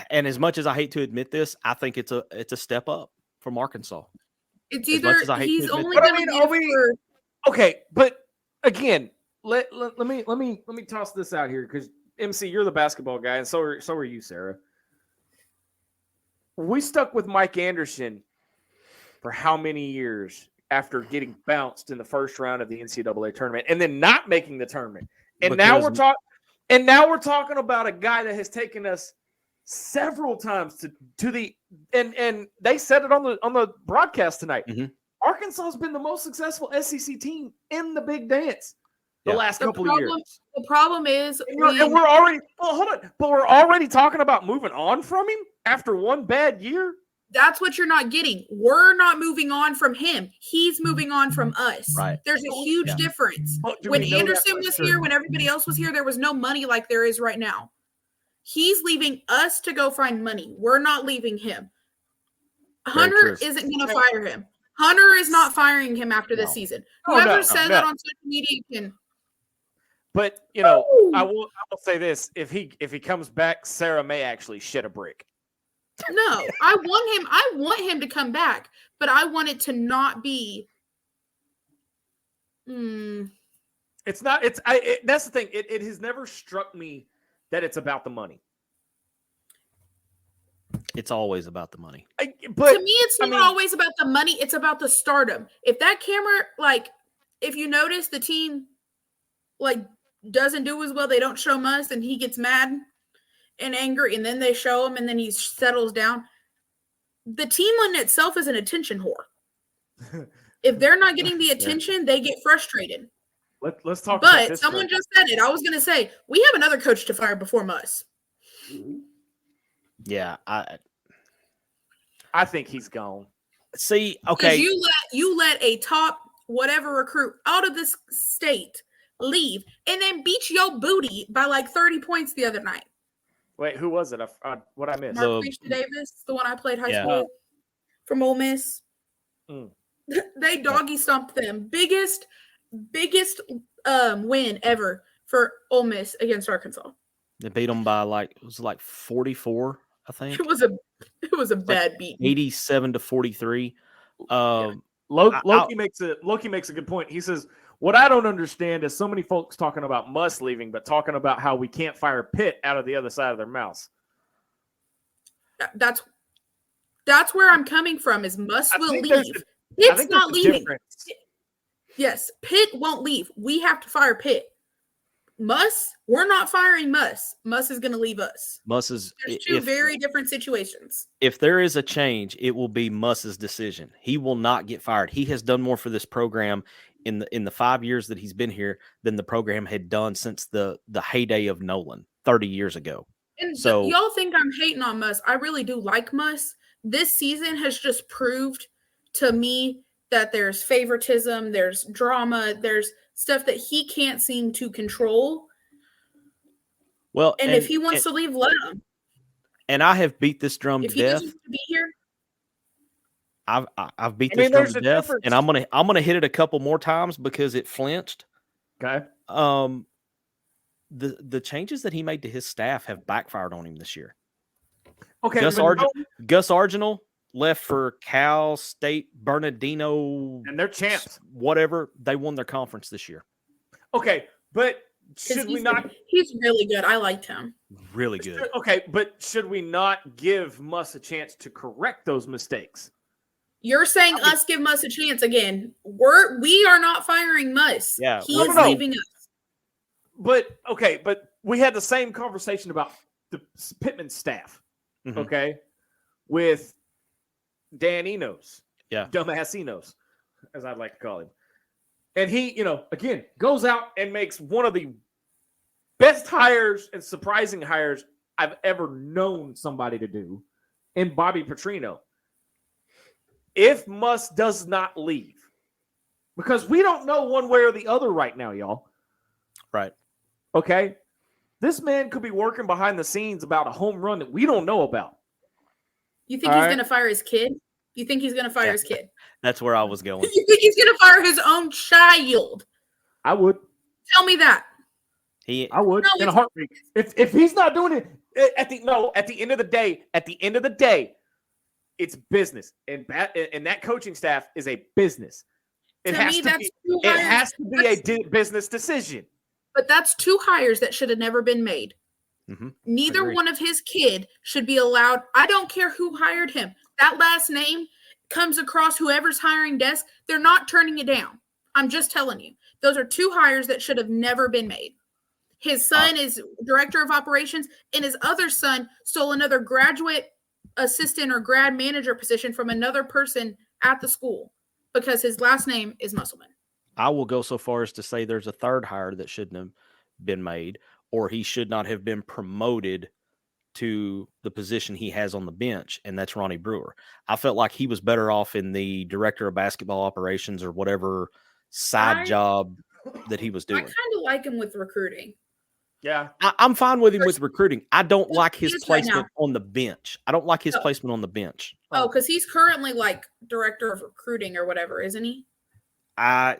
Speaker 4: and as much as I hate to admit this, I think it's a step up from Arkansas.
Speaker 5: It's either he's only going to be
Speaker 1: okay, but again. Let me toss this out here because MC, you're the basketball guy, and so are you, Sarah. We stuck with Mike Anderson for how many years after getting bounced in the first round of the NCAA tournament and then not making the tournament? And now we're talking about a guy that has taken us several times to the and they said it on the broadcast tonight. Mm-hmm. Arkansas has been the most successful SEC team in the Big Dance. The last couple of years.
Speaker 5: The problem is,
Speaker 1: we're already talking about moving on from him after one bad year.
Speaker 5: That's what you're not getting. We're not moving on from him. He's moving on from us.
Speaker 4: Right.
Speaker 5: There's a huge difference. When Anderson was here, when everybody else was here, there was no money like there is right now. He's leaving us to go find money. We're not leaving him. Hunter isn't going to fire him. Hunter is not firing him after this season. Whoever said that on social media can.
Speaker 1: But I will say this: if he comes back, Sarah may actually shit a brick.
Speaker 5: No, I want him to come back, but I want it to not be.
Speaker 1: It's not. That's the thing. It has never struck me that it's about the money.
Speaker 4: It's always about the money.
Speaker 5: To me, it's not always about the money. It's about the stardom. If that camera, like, if you notice the team, like, doesn't do as well, they don't show Muss, and he gets mad and angry, and then they show him, and then he settles down. The team in itself is an attention whore. If they're not getting the attention, they get frustrated.
Speaker 1: Let's talk.
Speaker 5: But someone just said it. I was going to say, we have another coach to fire before Muss.
Speaker 4: Yeah,
Speaker 1: I think he's gone.
Speaker 4: See, okay.
Speaker 5: You let a top whatever recruit out of this state leave and then beat your booty by like 30 points the other night.
Speaker 1: Wait, who was it? What I missed?
Speaker 5: Marquise Davis, the one I played high school from Ole Miss. They doggy stomped them. Biggest win ever for Ole Miss against Arkansas.
Speaker 4: They beat them by like 44, I think.
Speaker 5: It was a bad beat.
Speaker 4: 87-43.
Speaker 1: Loki makes a good point. He says, "What I don't understand is so many folks talking about Muss leaving, but talking about how we can't fire Pitt out of the other side of their mouths."
Speaker 5: That's where I'm coming from. Is Muss will leave. Pitt's not leaving. Yes, Pitt won't leave. We have to fire Pitt. Muss, we're not firing Muss. Muss is going to leave us.
Speaker 4: There's
Speaker 5: two very different situations.
Speaker 4: If there is a change, it will be Muss's decision. He will not get fired. He has done more for this program in the 5 years that he's been here than the program had done since the heyday of Nolan 30 years ago.
Speaker 5: And so y'all think I'm hating on Muss. I really do like Muss. This season has just proved to me that there's favoritism, there's drama, there's stuff that he can't seem to control.
Speaker 4: Well,
Speaker 5: and if he wants to leave, let him.
Speaker 4: And I have beat this drum to death. If he doesn't want to be here, I've beat this drum to death, and I'm gonna hit it a couple more times because it flinched.
Speaker 1: Okay.
Speaker 4: The changes that he made to his staff have backfired on him this year.
Speaker 1: Okay.
Speaker 4: Gus Arginal left for Cal State Bernardino,
Speaker 1: and they're champs.
Speaker 4: Whatever, they won their conference this year.
Speaker 1: Okay, but should we not?
Speaker 5: He's really good. I liked him.
Speaker 4: Really good.
Speaker 1: Okay, but should we not give Muss a chance to correct those mistakes?
Speaker 5: You're saying us give Muss a chance again. We are not firing Muss.
Speaker 4: Yeah,
Speaker 5: he's leaving us.
Speaker 1: But we had the same conversation about the Pittman staff.
Speaker 4: Mm-hmm.
Speaker 1: Okay, with Dan Enos, dumbass Enos, as I'd like to call him. And he, again, goes out and makes one of the best hires and surprising hires I've ever known somebody to do in Bobby Petrino. If Muss does not leave, because we don't know one way or the other right now, y'all.
Speaker 4: Right.
Speaker 1: Okay? This man could be working behind the scenes about a home run that we don't know about.
Speaker 5: You think he's going to fire his kid? You think he's going to fire his kid?
Speaker 4: That's where I was going.
Speaker 5: You think he's going to fire his own child?
Speaker 1: I would.
Speaker 5: Tell me that.
Speaker 1: I would in a heartbeat. If he's not doing it at the end of the day, it's business, and that coaching staff is a business. It has to be a business decision.
Speaker 5: But that's two hires that should have never been made.
Speaker 4: Mm-hmm.
Speaker 5: Neither one of his kid should be allowed. I don't care who hired him. That last name comes across whoever's hiring desk. They're not turning it down. I'm just telling you. Those are two hires that should have never been made. His son is director of operations, and his other son stole another graduate assistant or grad manager position from another person at the school because his last name is Musselman.
Speaker 4: I will go so far as to say there's a third hire that shouldn't have been made, or he should not have been promoted to the position he has on the bench, and that's Ronnie Brewer. I felt like he was better off in the director of basketball operations or whatever side job that he was doing.
Speaker 5: I kind of like him with recruiting.
Speaker 1: Yeah.
Speaker 4: I'm fine with him with recruiting. I don't like his placement on the bench. I don't like his placement on the bench.
Speaker 5: Oh, because he's currently like director of recruiting or whatever, isn't he?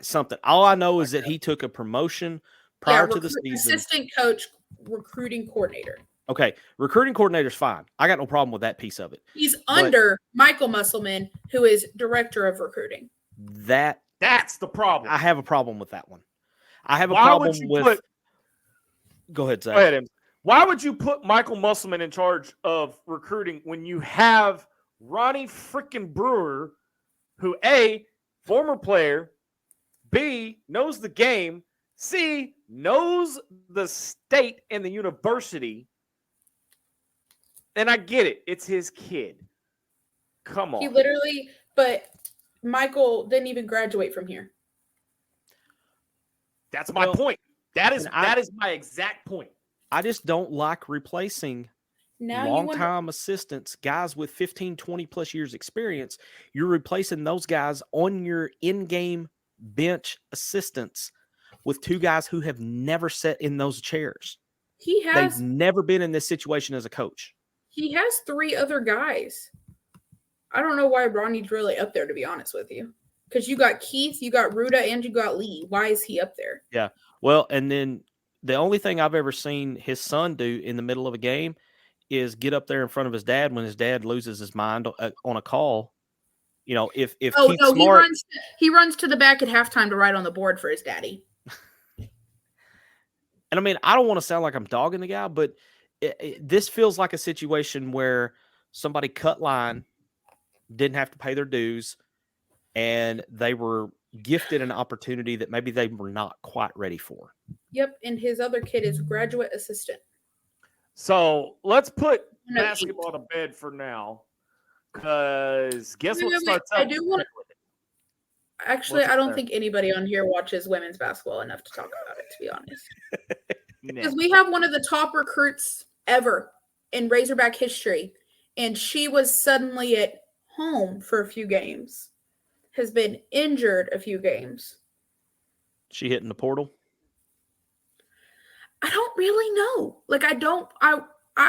Speaker 4: Something. All I know is that he took a promotion prior to the season.
Speaker 5: Assistant coach, recruiting coordinator.
Speaker 4: Okay, recruiting coordinator's fine. I got no problem with that piece of it.
Speaker 5: He's under Michael Musselman, who is director of recruiting.
Speaker 1: That's the problem.
Speaker 4: I have a problem with that one. I have a problem with. Go ahead, Zach.
Speaker 1: Go ahead, Em. Why would you put Michael Musselman in charge of recruiting when you have Ronnie freaking Brewer, who A, former player, B, knows the game, C, knows the state and the university? And I get it. It's his kid. Come on.
Speaker 5: He literally, but Michael didn't even graduate from here.
Speaker 1: That's my point. That is my exact point.
Speaker 4: I just don't like replacing long-time assistants, guys with 15, 20 plus years experience. You're replacing those guys on your in-game bench assistants with two guys who have never sat in those chairs. They've never been in this situation as a coach.
Speaker 5: He has 3 other guys. I don't know why Ronnie's really up there, to be honest with you. Because you got Keith, you got Ruda, and you got Lee. Why is he up there?
Speaker 4: Yeah. Well, and then the only thing I've ever seen his son do in the middle of a game is get up there in front of his dad when his dad loses his mind on a call. You know, if Keith's smart,
Speaker 5: he runs to the back at halftime to write on the board for his daddy.
Speaker 4: And I mean, I don't want to sound like I'm dogging the guy, but this feels like a situation where somebody cut line, didn't have to pay their dues, and they were gifted an opportunity that maybe they were not quite ready for.
Speaker 5: Yep, and his other kid is graduate assistant.
Speaker 1: So let's put basketball to bed for now, because guess what starts up?
Speaker 5: Actually, I don't think anybody on here watches women's basketball enough to talk about it, to be honest. Because we have one of the top recruits ever in Razorback history, and she was suddenly at home for a few games, has been injured a few games.
Speaker 4: She hitting the portal?
Speaker 5: I don't really know. Like, I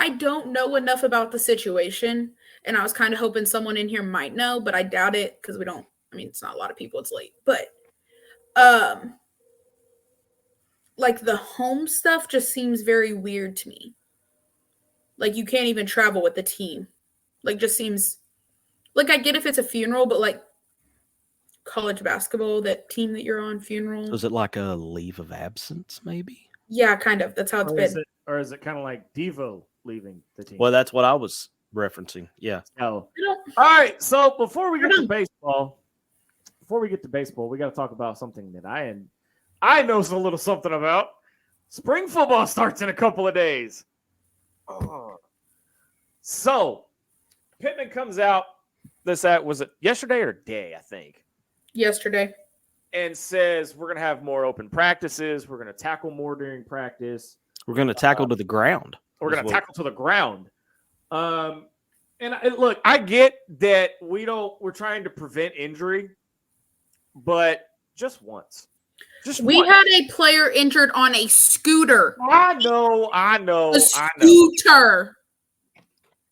Speaker 5: don't know enough about the situation, and I was kind of hoping someone in here might know, but I doubt it because it's not a lot of people. It's late, but like the home stuff just seems very weird to me. Like, you can't even travel with the team. Like, just seems like, I get if it's a funeral, but like college basketball, that team that you're on, funeral.
Speaker 4: So is it like a leave of absence, maybe?
Speaker 5: Yeah, kind of. That's how it's been.
Speaker 1: Or is it kind of like Devo leaving the team?
Speaker 4: Well, that's what I was referencing. Yeah.
Speaker 1: Oh. All right. So before we get to baseball, we got to talk about something that I know a little something about. Spring football starts in a couple of days. So Pittman comes out. Was it yesterday or today? I think
Speaker 5: yesterday.
Speaker 1: And says we're going to have more open practices. We're going to tackle more during practice.
Speaker 4: We're going to tackle to the ground.
Speaker 1: We're going to tackle to the ground. And look, I get that we're trying to prevent injury, but just once.
Speaker 5: We had a player injured on a scooter.
Speaker 1: I know.
Speaker 5: A scooter.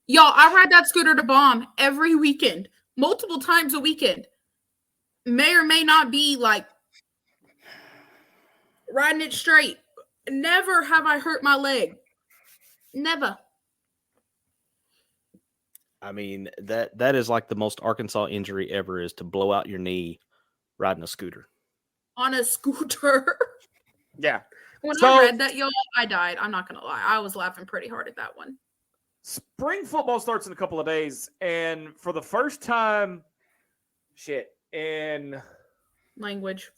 Speaker 5: Y'all, I ride that scooter to Bomb every weekend, multiple times a weekend. May or may not be like riding it straight. Never have I hurt my leg. Never.
Speaker 4: I mean, that is like the most Arkansas injury ever, is to blow out your knee riding a scooter.
Speaker 5: On a scooter.
Speaker 1: Yeah.
Speaker 5: When I read that, y'all, I died. I'm not going to lie. I was laughing pretty hard at that one.
Speaker 1: Spring football starts in a couple of days, and for the first time, in
Speaker 5: language.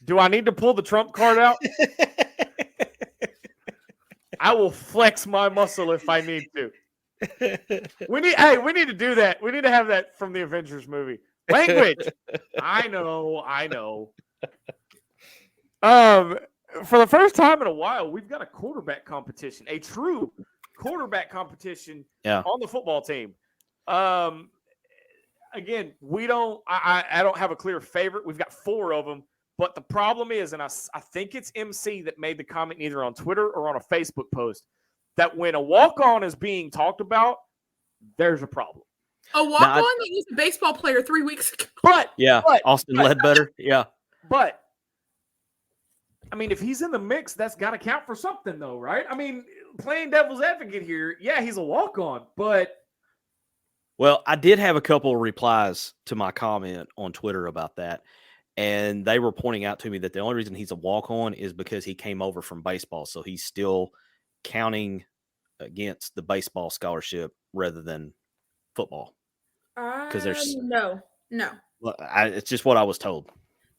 Speaker 1: Do I need to pull the Trump card out? I will flex my muscle if I need to. We need to do that. We need to have that from the Avengers movie. Language. I know. For the first time in a while, we've got a quarterback competition, a true quarterback competition on the football team. Again, I don't have a clear favorite. We've got 4 of them. But the problem is, and I think it's MC that made the comment either on Twitter or on a Facebook post, that when a walk-on is being talked about, there's a problem.
Speaker 5: A walk-on that was a baseball player 3 weeks ago.
Speaker 4: Austin Ledbetter. Yeah.
Speaker 1: But, I mean, if he's in the mix, that's got to count for something, though, right? I mean, playing devil's advocate here, he's a walk-on, but...
Speaker 4: Well, I did have a couple of replies to my comment on Twitter about that. And they were pointing out to me that the only reason he's a walk-on is because he came over from baseball. So he's still counting against the baseball scholarship rather than football. Because there's
Speaker 5: no.
Speaker 4: Well, it's just what I was told.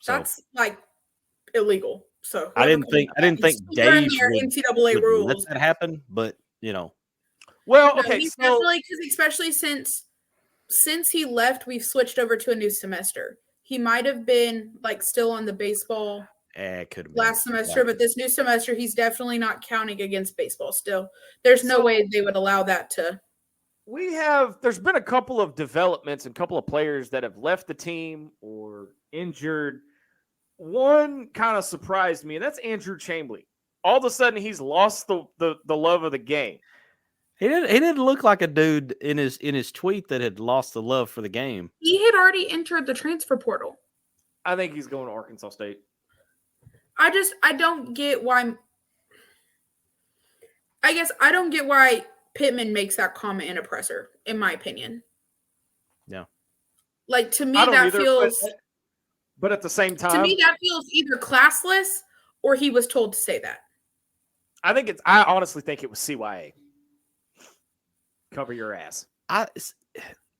Speaker 4: So
Speaker 5: that's like illegal. So
Speaker 4: I didn't think Dave would
Speaker 5: NCAA rules
Speaker 4: let that happen, but
Speaker 1: Well,
Speaker 5: no,
Speaker 1: okay,
Speaker 5: he's
Speaker 1: so
Speaker 5: definitely, because especially since he left, we've switched over to a new semester. He might have been like still on the baseball
Speaker 4: it could have been
Speaker 5: last semester, but this new semester he's definitely not counting against baseball still. There's no way they would allow that to.
Speaker 1: There's been a couple of developments and a couple of players that have left the team or injured. One kind of surprised me, and that's Andrew Chambly. All of a sudden, he's lost the love of the game.
Speaker 4: He didn't look like a dude in his tweet that had lost the love for the game.
Speaker 5: He had already entered the transfer portal.
Speaker 1: I think he's going to Arkansas State.
Speaker 5: I don't get why. I guess I don't get why Pittman makes that comment in a presser, in my opinion.
Speaker 4: Yeah.
Speaker 5: Like, to me, that feels.
Speaker 1: But at the same time,
Speaker 5: to me, that feels either classless or he was told to say that.
Speaker 1: I honestly think it was CYA. Cover your ass.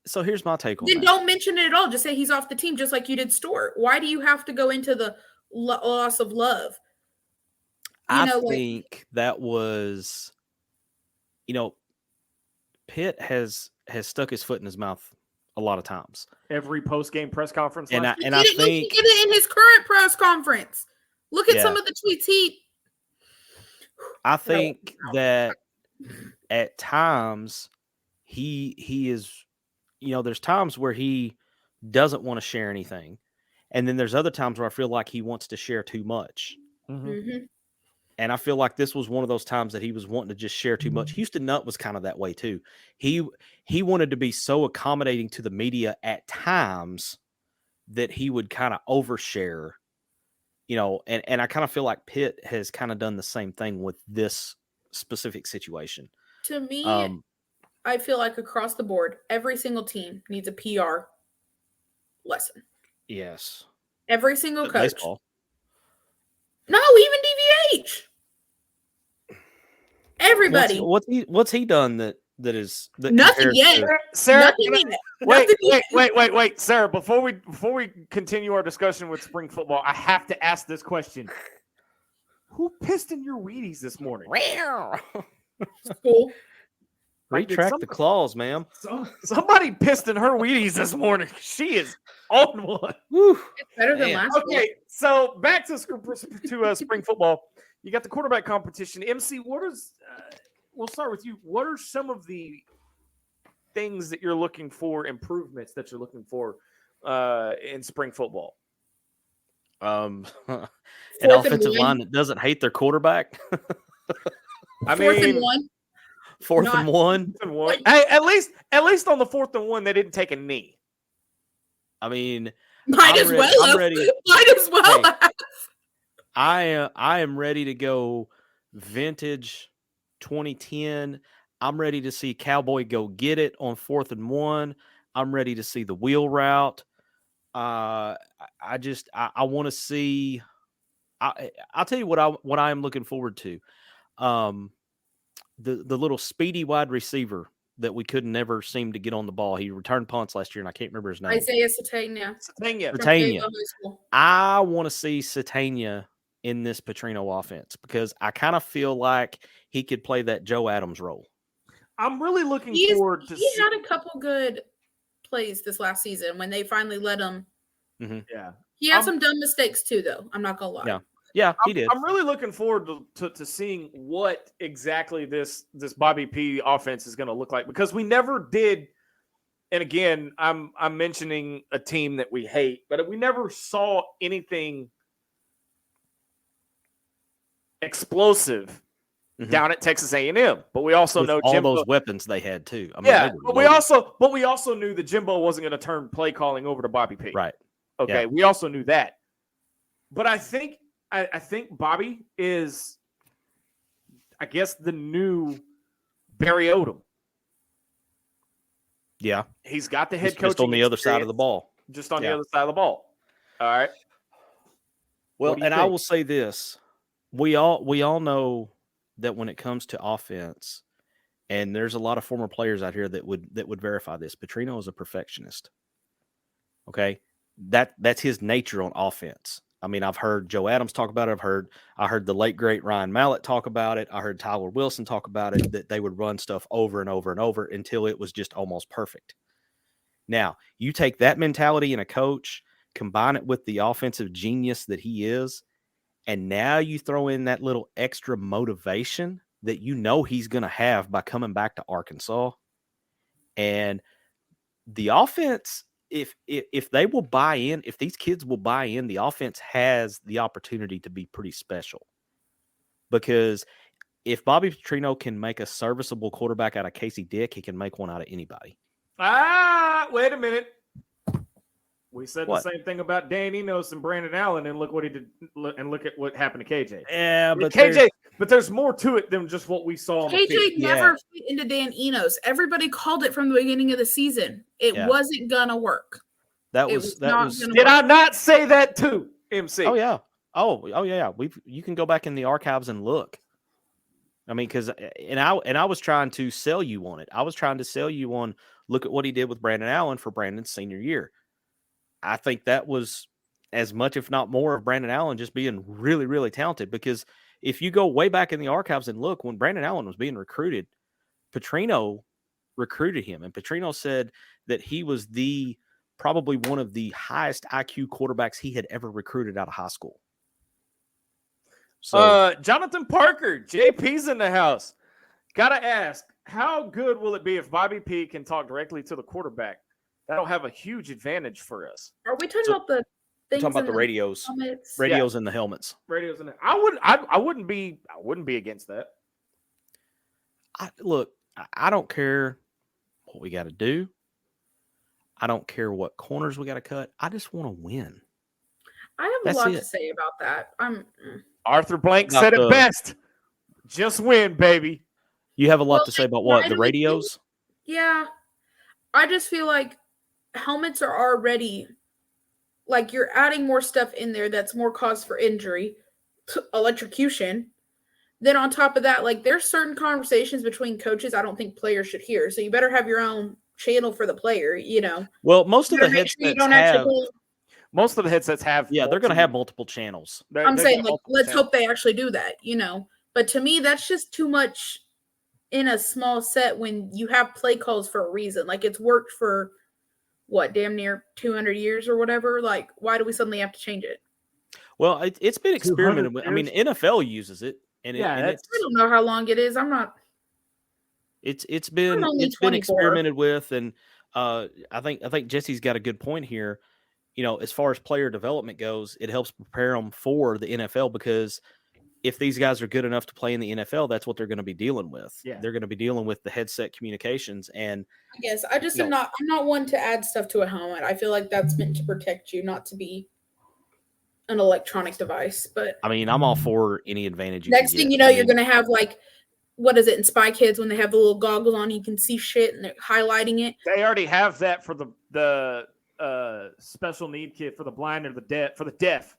Speaker 4: So here's my take on
Speaker 5: that. Then
Speaker 4: that.
Speaker 5: Don't mention it at all. Just say he's off the team, just like you did Stewart. Why do you have to go into the loss of love?
Speaker 4: I think that was, Pitt has stuck his foot in his mouth a lot of times.
Speaker 1: Every post-game press conference.
Speaker 4: I think
Speaker 5: he did it in his current press conference. Look at some of the tweets
Speaker 4: I think that at times he is, there's times where he doesn't want to share anything. And then there's other times where I feel like he wants to share too much.
Speaker 5: Mm-hmm.
Speaker 4: And I feel like this was one of those times that he was wanting to just share too much. Houston Nutt was kind of that way too. He wanted to be so accommodating to the media at times that he would kind of overshare, and I kind of feel like Pitt has kind of done the same thing with this specific situation.
Speaker 5: To me, I feel like across the board, every single team needs a PR lesson.
Speaker 4: Yes.
Speaker 5: Every single coach.
Speaker 4: Baseball.
Speaker 5: No, even DVH. Everybody.
Speaker 4: What's he done that
Speaker 5: nothing yet?
Speaker 1: Sarah,
Speaker 5: nothing yet.
Speaker 1: Wait, Sarah. Before we continue our discussion with spring football, I have to ask this question: who pissed in your Wheaties this morning?
Speaker 5: School.
Speaker 4: Retract the claws, ma'am.
Speaker 1: Somebody pissed in her Wheaties this morning. She is on one.
Speaker 5: Whew. It's better than last week.
Speaker 1: Okay, so back to spring football. You got the quarterback competition. MC, we'll start with you. What are some of the things that you're looking for, improvements that you're looking for in spring football?
Speaker 4: An offensive line that doesn't hate their quarterback.
Speaker 5: Fourth and one.
Speaker 4: Fourth and one.
Speaker 1: Hey, at least on the 4th and 1, they didn't take a knee.
Speaker 4: I mean,
Speaker 5: might as well.
Speaker 4: Hey, I am ready to go vintage 2010. I'm ready to see Cowboy go get it on 4th and 1. I'm ready to see the wheel route. I want to see. I'll tell you what I am looking forward to. The little speedy wide receiver that we could never seem to get on the ball. He returned punts last year, and I can't remember his name.
Speaker 5: Isaiah Satania.
Speaker 4: I want to see Satania in this Petrino offense because I kind of feel like he could play that Joe Adams role.
Speaker 1: I'm really looking forward to.
Speaker 5: He had a couple good plays this last season when they finally let him.
Speaker 4: Mm-hmm.
Speaker 1: Yeah,
Speaker 5: he had some dumb mistakes too, though. I'm not gonna lie.
Speaker 4: Yeah, he did.
Speaker 1: I'm really looking forward to seeing what exactly this Bobby P offense is going to look like because we never did. And again, I'm mentioning a team that we hate, but we never saw anything explosive down at Texas A&M. But we also know
Speaker 4: all
Speaker 1: Jimbo,
Speaker 4: those weapons they had too. I mean,
Speaker 1: but we also knew that Jimbo wasn't going to turn play calling over to Bobby P.
Speaker 4: Right.
Speaker 1: Okay, we also knew that. But I think Bobby is, I guess, the new Barry Odom.
Speaker 4: Yeah.
Speaker 1: He's got the head coach
Speaker 4: just on the other side of the ball.
Speaker 1: Just on the other side of the ball. All right.
Speaker 4: Well, and I will say this: we all know that when it comes to offense, and there's a lot of former players out here that would verify this. Petrino is a perfectionist. Okay, that's his nature on offense. I mean, I've heard Joe Adams talk about it. I heard the late great Ryan Mallett talk about it. I heard Tyler Wilson talk about it, that they would run stuff over and over and over until it was just almost perfect. Now, you take that mentality in a coach, combine it with the offensive genius that he is, and now you throw in that little extra motivation that you know he's going to have by coming back to Arkansas. And the offense, if they will buy in, if these kids will buy in, the offense has the opportunity to be pretty special. Because if Bobby Petrino can make a serviceable quarterback out of Casey Dick, he can make one out of anybody.
Speaker 1: Wait a minute. We said the same thing about Dan Enos and Brandon Allen, and look what he did, and look at what happened to KJ.
Speaker 4: Yeah, but
Speaker 1: there's more to it than just what we saw on the field.
Speaker 5: KJ never fit into Dan Enos. Everybody called it from the beginning of the season. It wasn't gonna work.
Speaker 4: That was.
Speaker 1: Did I not say that too, MC?
Speaker 4: Oh yeah. Oh yeah. You can go back in the archives and look. I mean, because I was trying to sell you on it. I was trying to sell you on, look at what he did with Brandon Allen for Brandon's senior year. I think that was as much, if not more, of Brandon Allen just being really, really talented. Because if you go way back in the archives and look, when Brandon Allen was being recruited, Petrino recruited him. And Petrino said that he was probably one of the highest IQ quarterbacks he had ever recruited out of high school.
Speaker 1: So, Jonathan Parker, JP's in the house. Gotta ask, how good will it be if Bobby P can talk directly to the quarterback? That'll have a huge advantage for us.
Speaker 5: Are we talking about the things?
Speaker 4: Talking about the radios,
Speaker 5: helmets?
Speaker 4: radios and the helmets.
Speaker 1: Radios and I wouldn't be against that.
Speaker 4: Look, I don't care what we got to do. I don't care what corners we got to cut. I just want to win.
Speaker 5: I have a lot to say about that.
Speaker 1: Arthur Blank said it best. Just win, baby.
Speaker 4: You have a lot to say about what? The radios?
Speaker 5: Yeah. I just feel like helmets are already, like, you're adding more stuff in there that's more cause for injury, electrocution. Then on top of that, like, there's certain conversations between coaches I don't think players should hear. So you better have your own channel for the player, you know.
Speaker 4: Well, most of the headsets have. Yeah, they're going to have multiple channels.
Speaker 5: I'm saying, like, let's hope they actually do that, you know. But to me, that's just too much in a small set when you have play calls for a reason. Like, it's worked for, what, damn near 200 years or whatever. Like, why do we suddenly have to change it?
Speaker 4: Well, it's been experimented with. I mean, NFL uses it. I
Speaker 5: don't know how long it is. I'm not.
Speaker 4: It's been experimented with, and I think Jesse's got a good point here. You know, as far as player development goes, it helps prepare them for the NFL, because if these guys are good enough to play in the NFL, that's what they're going to be dealing with. Yeah. They're going to be dealing with the headset communications. And
Speaker 5: I guess I just I'm not one to add stuff to a helmet. I feel like that's meant to protect you, not to be an electronic device. But
Speaker 4: I mean, I'm all for any advantage.
Speaker 5: Next thing you know, you're going to have, like, what is it in Spy Kids when they have the little goggles on, you can see shit and they're highlighting it.
Speaker 1: They already have that for the special need kit for the blind or the deaf.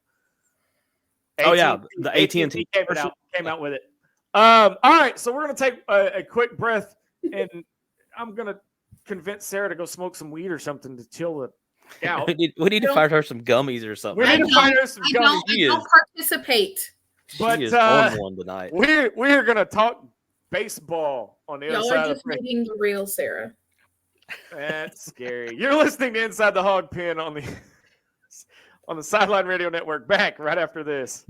Speaker 4: Oh yeah, the AT&T
Speaker 1: came out with it. All right, so we're gonna take a quick breath, and I'm gonna convince Sarah to go smoke some weed or something to chill it out.
Speaker 4: we need to find her some gummies or something.
Speaker 5: We need to find her some gummies. I don't participate.
Speaker 1: But
Speaker 4: she is on one tonight.
Speaker 1: We're gonna talk baseball on the other side.
Speaker 5: Y'all are just reading the real Sarah.
Speaker 1: That's scary. You're listening to Inside the Hawg Pen on the Sideline Radio Network. Back right after this.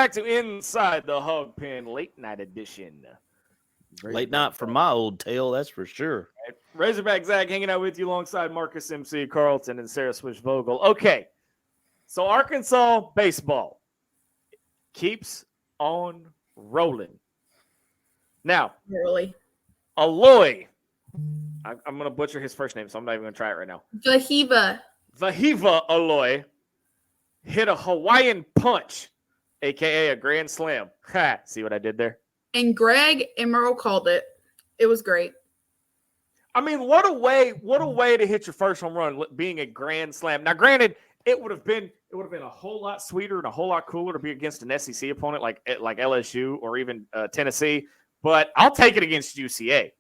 Speaker 1: back to Inside the Hog Pen late night edition.
Speaker 4: Late night for my old tail, that's for sure.
Speaker 1: Razorback Zach hanging out with you alongside Marcus MC Carlton and Sarah Swish Vogel. Okay, so Arkansas baseball keeps on rolling. Now,
Speaker 5: Really?
Speaker 1: Aloy, I'm going to butcher his first name, so I'm not even going to try it right now.
Speaker 5: Vahiva
Speaker 1: Aloy hit a Hawaiian punch, a.k.a. a grand slam. Ha, see what I did there?
Speaker 5: and Greg Emerald called it. It was great.
Speaker 1: I mean, what a way to hit your first home run being a grand slam. Now, granted, it would have been a whole lot sweeter and a whole lot cooler to be against an SEC opponent like LSU or even Tennessee, but I'll take it against UCA.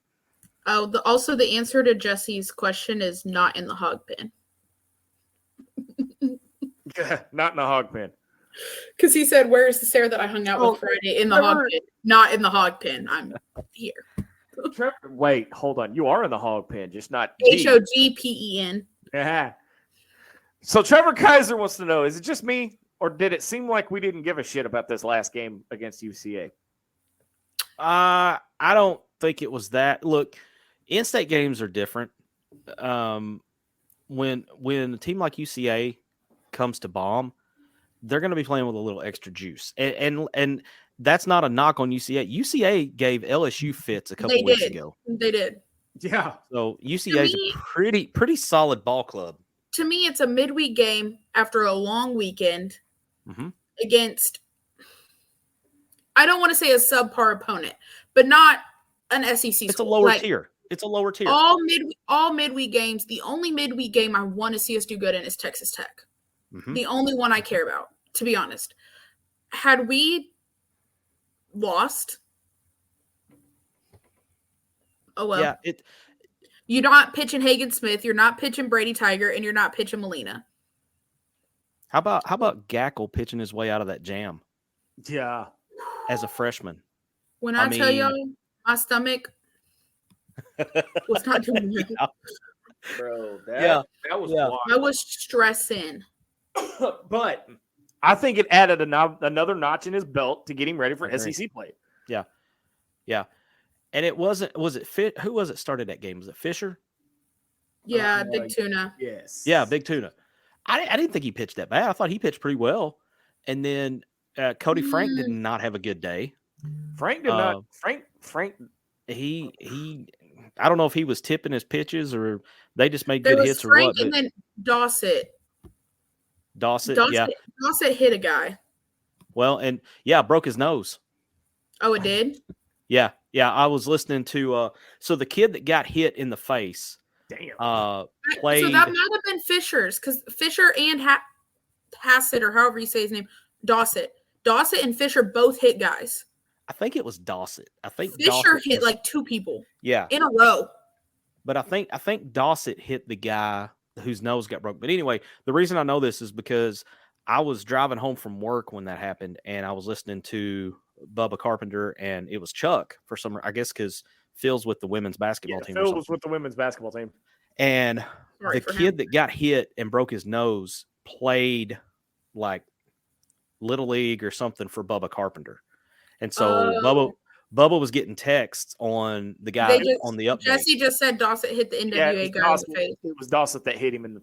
Speaker 5: Oh, also the answer to Jesse's question is not in the hog pen.
Speaker 1: Not in the hog pen.
Speaker 5: Because he said, "Where is the Sarah that I hung out with Friday?" In the hog pen, not in the hog pen. I'm here.
Speaker 1: Trevor, wait, hold on. You are in the hog pen, just not
Speaker 5: HOGPEN.
Speaker 1: Yeah. So Trevor Kaiser wants to know: is it just me, or did it seem like we didn't give a shit about this last game against UCA?
Speaker 4: I don't think it was that. Look, in-state games are different. When a team like UCA comes to bomb, they're going to be playing with a little extra juice, and that's not a knock on UCA. UCA gave LSU fits a couple weeks ago.
Speaker 5: They did.
Speaker 1: Yeah.
Speaker 4: So UCA is a pretty solid ball club.
Speaker 5: To me, it's a midweek game after a long weekend against, I don't want to say a subpar opponent, but not an SEC school.
Speaker 4: It's a lower tier. It's a lower tier.
Speaker 5: All midweek games. The only midweek game I want to see us do good in is Texas Tech. The only one I care about, to be honest. Had we lost, oh well.
Speaker 4: Yeah,
Speaker 5: you're not pitching Hagen Smith, you're not pitching Brady Tiger, and you're not pitching Molina.
Speaker 4: How about Gackle pitching his way out of that jam?
Speaker 1: Yeah.
Speaker 4: As a freshman.
Speaker 5: When I tell y'all, my stomach was not doing well.
Speaker 1: Bro, that was wild.
Speaker 5: I was stressing.
Speaker 1: But I think it added another notch in his belt to get him ready for SEC play.
Speaker 4: Yeah. Yeah. And it wasn't, who was it started that game? Was it Fisher?
Speaker 5: Yeah, Big Tuna.
Speaker 1: Yes.
Speaker 4: Yeah, Big Tuna. I didn't think he pitched that bad. I thought he pitched pretty well. And then Cody Frank did not have a good day.
Speaker 1: Frank did not. Frank.
Speaker 4: He. I don't know if he was tipping his pitches or they just made
Speaker 5: there
Speaker 4: good
Speaker 5: was
Speaker 4: hits
Speaker 5: Frank
Speaker 4: or what.
Speaker 5: And then Dawsett, yeah. Dawsett hit a guy.
Speaker 4: Well, and broke his nose.
Speaker 5: Oh, it did?
Speaker 4: Yeah. I was listening to so the kid that got hit in the face.
Speaker 1: Damn.
Speaker 4: Played.
Speaker 5: So that might have been Fisher's, because Fisher and Hassett, or however you say his name, Dawsett and Fisher both hit guys.
Speaker 4: I think it was Dawsett. I think
Speaker 5: Fisher hit like two people.
Speaker 4: Yeah.
Speaker 5: In a row.
Speaker 4: But I think Dawsett hit the guy whose nose got broke. But anyway, the reason I know this is because I was driving home from work when that happened, and I was listening to Bubba Carpenter, and it was Chuck for some, I guess, because Phil's with the women's basketball team.
Speaker 1: Phil was with the women's basketball team.
Speaker 4: And the kid that got hit and broke his nose played like Little League or something for Bubba Carpenter. And so Bubba was getting texts on the guy on the update.
Speaker 5: Jesse just said Dawsett hit the NWA guy in the face.
Speaker 1: It was Dawsett that hit him in the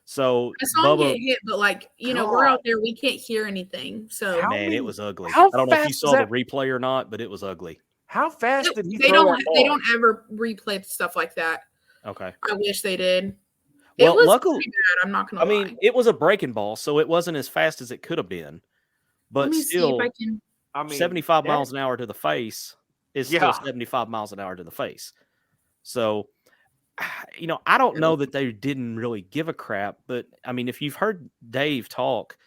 Speaker 4: So
Speaker 5: I saw him get hit, but we're out there, we can't hear anything. So
Speaker 4: it was ugly. I don't know if you saw the replay or not, but it was ugly.
Speaker 1: How fast did he
Speaker 5: they don't ever replay stuff like that.
Speaker 4: Okay.
Speaker 5: I wish they did.
Speaker 4: Well,
Speaker 5: it was
Speaker 4: luckily,
Speaker 5: pretty bad, I'm not gonna lie.
Speaker 4: I mean, it was a breaking ball, so it wasn't as fast as it could have been. But still, 75 miles an hour to the face is still 75 miles an hour to the face. So, I don't know that they didn't really give a crap, but I mean, if you've heard Dave talk,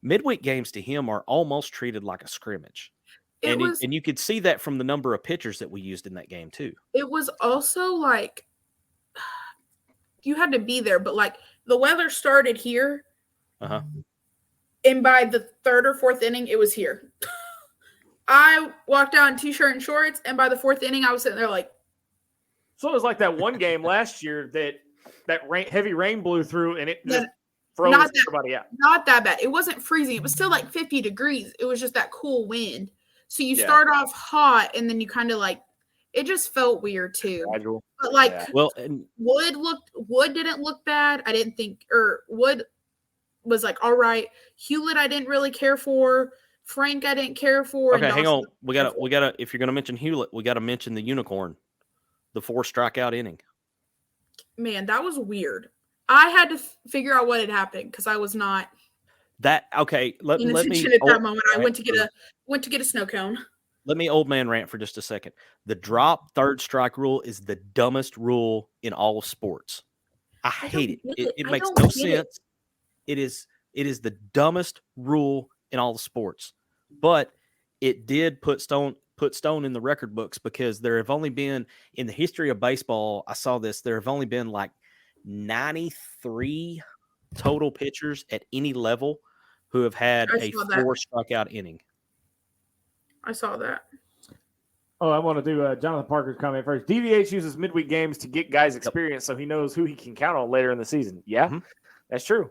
Speaker 4: midweek games to him are almost treated like a scrimmage. And you could see that from the number of pitchers that we used in that game too.
Speaker 5: It was also like you had to be there, but like the weather started here. And by the third or fourth inning, it was here. I walked out in t-shirt and shorts, and by the fourth inning, I was sitting there like.
Speaker 1: So it was like that one game last year that heavy rain blew through, and it just froze
Speaker 5: not
Speaker 1: everybody out.
Speaker 5: Not that bad. It wasn't freezing. It was still like 50 degrees. It was just that cool wind. So you start off hot and then you kind of like, it just felt weird too.
Speaker 1: Gradual.
Speaker 5: But like,
Speaker 4: well, and
Speaker 5: wood didn't look bad. I didn't think, or wood was like, all right. Hewlett, I didn't really care for. Frank, I didn't care for.
Speaker 4: Okay, hang on. We gotta. If you're gonna mention Hewlett, we gotta mention the unicorn, the 4 strikeout inning.
Speaker 5: Man, that was weird. I had to figure out what had happened because I was not
Speaker 4: that okay. Let me
Speaker 5: at that moment. I went to get a snow cone.
Speaker 4: Let me old man rant for just a second. The drop third strike rule is the dumbest rule in all of sports. I hate it. It makes no sense. It is the dumbest rule in all the sports. But it did put stone in the record books because there have only been, in the history of baseball, I saw this, there have only been like 93 total pitchers at any level who have had a 4 strikeout inning.
Speaker 5: I saw that.
Speaker 1: Oh, I want to do Jonathan Parker's comment first. DVH uses midweek games to get guys experience so he knows who he can count on later in the season. Yeah, that's true.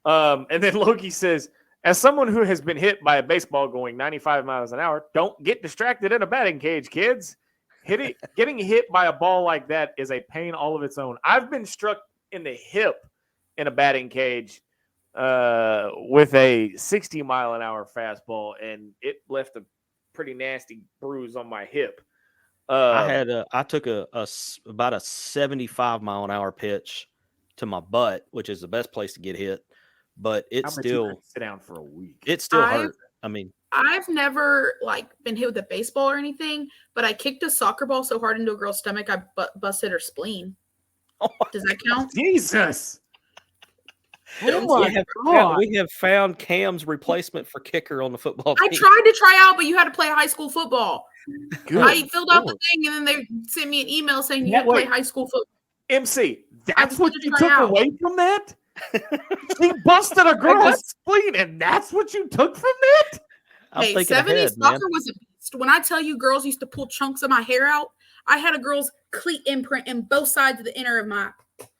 Speaker 1: And then Loki says, as someone who has been hit by a baseball going 95 miles an hour, don't get distracted in a batting cage, kids. Getting hit by a ball like that is a pain all of its own. I've been struck in the hip in a batting cage with a 60-mile-an-hour fastball, and it left a pretty nasty bruise on my hip.
Speaker 4: I took about a 75-mile-an-hour pitch to my butt, which is the best place to get hit. But it still
Speaker 1: sit down for a week.
Speaker 4: It still hurt. I mean,
Speaker 5: I've never been hit with a baseball or anything, but I kicked a soccer ball so hard into a girl's stomach I busted her spleen. Does that count?
Speaker 1: Jesus!
Speaker 5: Oh my God.
Speaker 4: We have found Cam's replacement for kicker on the football team.
Speaker 5: I tried to try out, but you had to play high school football. I filled out the thing, and then they sent me an email saying you had to play high school football.
Speaker 1: MC, that's what you took away from that? He busted a girl's spleen, and that's what you took from that?
Speaker 5: Hey, 70s soccer was a beast. When I tell you girls used to pull chunks of my hair out, I had a girl's cleat imprint in both sides of the inner of my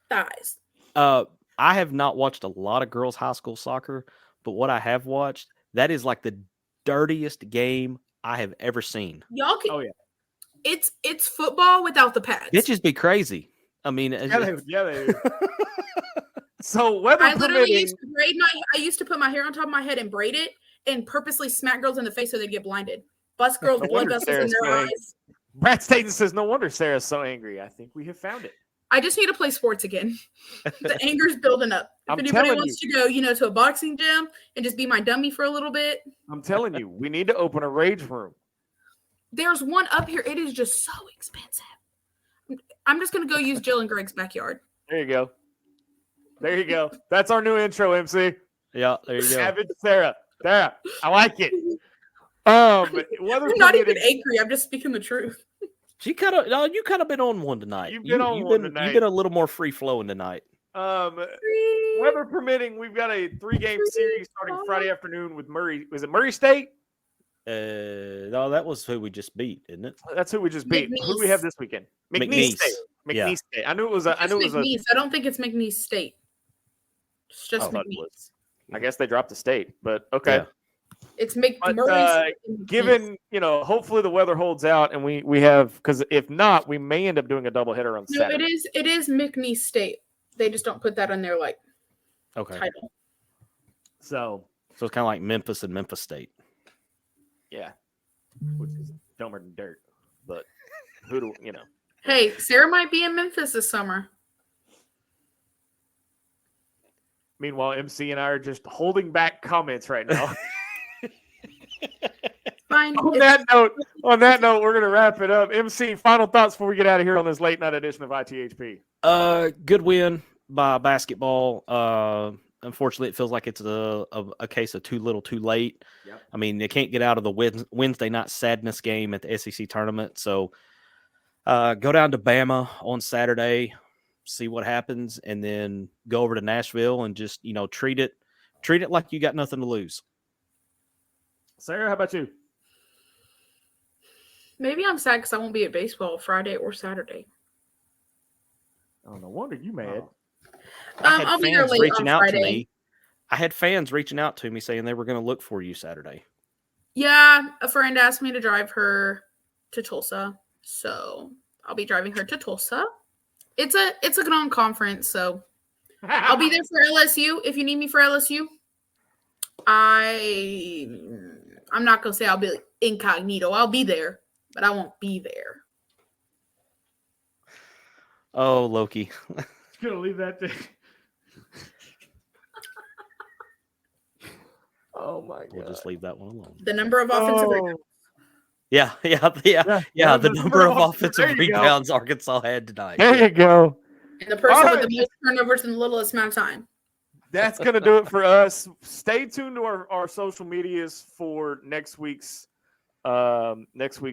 Speaker 5: thighs.
Speaker 4: I have not watched a lot of girls' high school soccer, but what I have watched, that is like the dirtiest game I have ever seen.
Speaker 5: Y'all can, it's football without the pads.
Speaker 4: Bitches be crazy. I mean,
Speaker 1: yeah, they do. So weather permitting,
Speaker 5: I used to put my hair on top of my head and braid it and purposely smack girls in the face so they'd get blinded. Bust girls' blood vessels in their eyes.
Speaker 1: Brad Staten says, no wonder Sarah's so angry. I think we have found it.
Speaker 5: I just need to play sports again. The anger's building up. If anybody wants to go, to a boxing gym and just be my dummy for a little bit.
Speaker 1: I'm telling you, we need to open a rage room.
Speaker 5: There's one up here. It is just so expensive. I'm just going to go use Jill and Greg's backyard.
Speaker 1: There you go. There you go. That's our new intro, MC.
Speaker 4: Yeah, there you go.
Speaker 1: Savage Sarah. There. I like it.
Speaker 5: I'm not even angry. I'm just speaking the truth.
Speaker 4: You kind of been on one tonight.
Speaker 1: You've been on one tonight.
Speaker 4: You've been a little more free flowing tonight.
Speaker 1: Weather permitting, we've got a 3-game series starting Friday afternoon with Murray. Was it Murray State?
Speaker 4: No, that was who we just beat, isn't it?
Speaker 1: That's who we just beat.
Speaker 5: McNeese.
Speaker 1: Who do we have this weekend? McNeese State.
Speaker 4: Yeah.
Speaker 1: State. I knew it was
Speaker 5: I don't think it's McNeese State. It's just McNeese.
Speaker 1: I guess they dropped the state, but okay. Yeah.
Speaker 5: It's McMurray.
Speaker 1: Given, hopefully the weather holds out and we have, because if not, we may end up doing a doubleheader on Saturday.
Speaker 5: No, it is McNeese State. They just don't put that on their title.
Speaker 1: So
Speaker 4: it's kind of like Memphis and Memphis State.
Speaker 1: Yeah. Which is dumber than dirt. But who do
Speaker 5: Hey, Sarah might be in Memphis this summer.
Speaker 1: Meanwhile, MC and I are just holding back comments right now.
Speaker 5: Fine.
Speaker 1: On that note, we're going to wrap it up. MC, final thoughts before we get out of here on this late night edition of ITHP.
Speaker 4: Good win by basketball. Unfortunately, it feels like it's a case of too little, too late. Yep. I mean, they can't get out of the Wednesday night sadness game at the SEC tournament. So go down to Bama on Saturday, see what happens, and then go over to Nashville and just, treat it like you got nothing to lose.
Speaker 1: Sarah, how about you?
Speaker 5: Maybe I'm sad because I won't be at baseball Friday or Saturday.
Speaker 1: Oh, no wonder you mad.
Speaker 5: I'll be there late on Friday.
Speaker 4: I had fans reaching out to me saying they were going to look for you Saturday.
Speaker 5: Yeah, a friend asked me to drive her to Tulsa, so I'll be driving her to Tulsa. It's a non-conference, so I'll be there for LSU. If you need me for LSU, I'm not gonna say I'll be incognito. I'll be there, but I won't be there.
Speaker 4: Oh, Loki.
Speaker 1: Gonna leave that there. Oh my god.
Speaker 4: We'll just leave that one alone.
Speaker 5: The number of offensive rebounds.
Speaker 4: Yeah. The number of offensive rebounds Arkansas had tonight.
Speaker 1: There you go.
Speaker 5: And the person with the most turnovers in the littlest amount of time.
Speaker 1: That's going to do it for us. Stay tuned to our social medias for next week's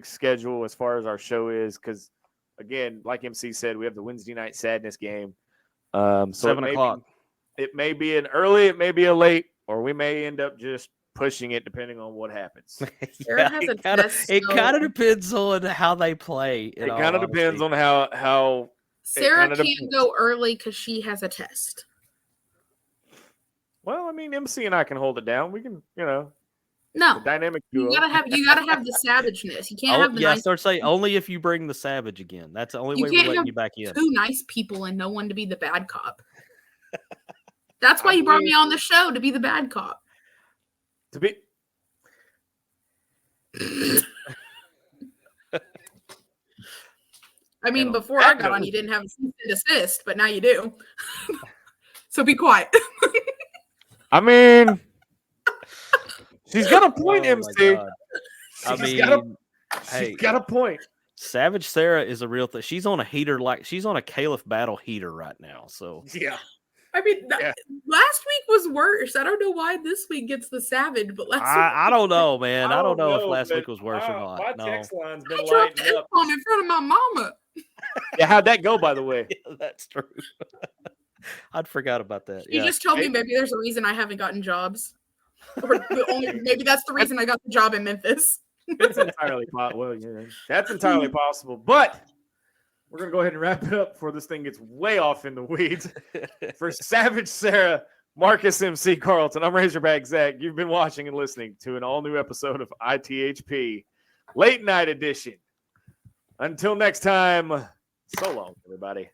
Speaker 1: schedule as far as our show is. Because, again, like MC said, we have the Wednesday Night Sadness game. So
Speaker 4: 7 o'clock.
Speaker 1: It may be an early, it may be a late, or we may end up just pushing it depending on what happens.
Speaker 4: It kind of depends on how they play.
Speaker 1: It kind of depends on how
Speaker 5: Sarah can't go early because she has a test.
Speaker 1: Well, I mean, MC and I can hold it down. We can,
Speaker 5: No,
Speaker 1: the dynamic duo.
Speaker 5: you gotta have the savageness. You can't have the nice.
Speaker 4: Start saying only if you bring the savage again. That's the only way we're letting you back in.
Speaker 5: Two nice people and no one to be the bad cop. That's why you brought me on the show, to be the bad cop.
Speaker 1: To be.
Speaker 5: I mean, before I got on, you didn't have a cease and desist, but now you do. So be quiet.
Speaker 1: I mean, she's got a point, MC. She's got a point.
Speaker 4: Savage Sarah is a real thing. She's on a heater, she's on a Caliph battle heater right now. So
Speaker 1: yeah.
Speaker 5: I mean, last week was worse. I don't know why this week gets the savage, but last week.
Speaker 4: I don't know, man. I don't know if last week was worse or not.
Speaker 1: My text line's been
Speaker 5: dropped
Speaker 1: lighting up
Speaker 5: on in front of my mama.
Speaker 1: Yeah, how'd that go, by the way?
Speaker 4: Yeah, that's true. I'd forgot about that.
Speaker 5: You just told me maybe there's a reason I haven't gotten jobs. Or maybe that's the reason I got the job in Memphis.
Speaker 1: It's entirely possible. Well, yeah, that's entirely possible. But we're going to go ahead and wrap it up before this thing gets way off in the weeds. For Savage Sarah, Marcus MC Carlton, I'm Razorback Zach. You've been watching and listening to an all-new episode of ITHP Late Night Edition. Until next time, so long, everybody.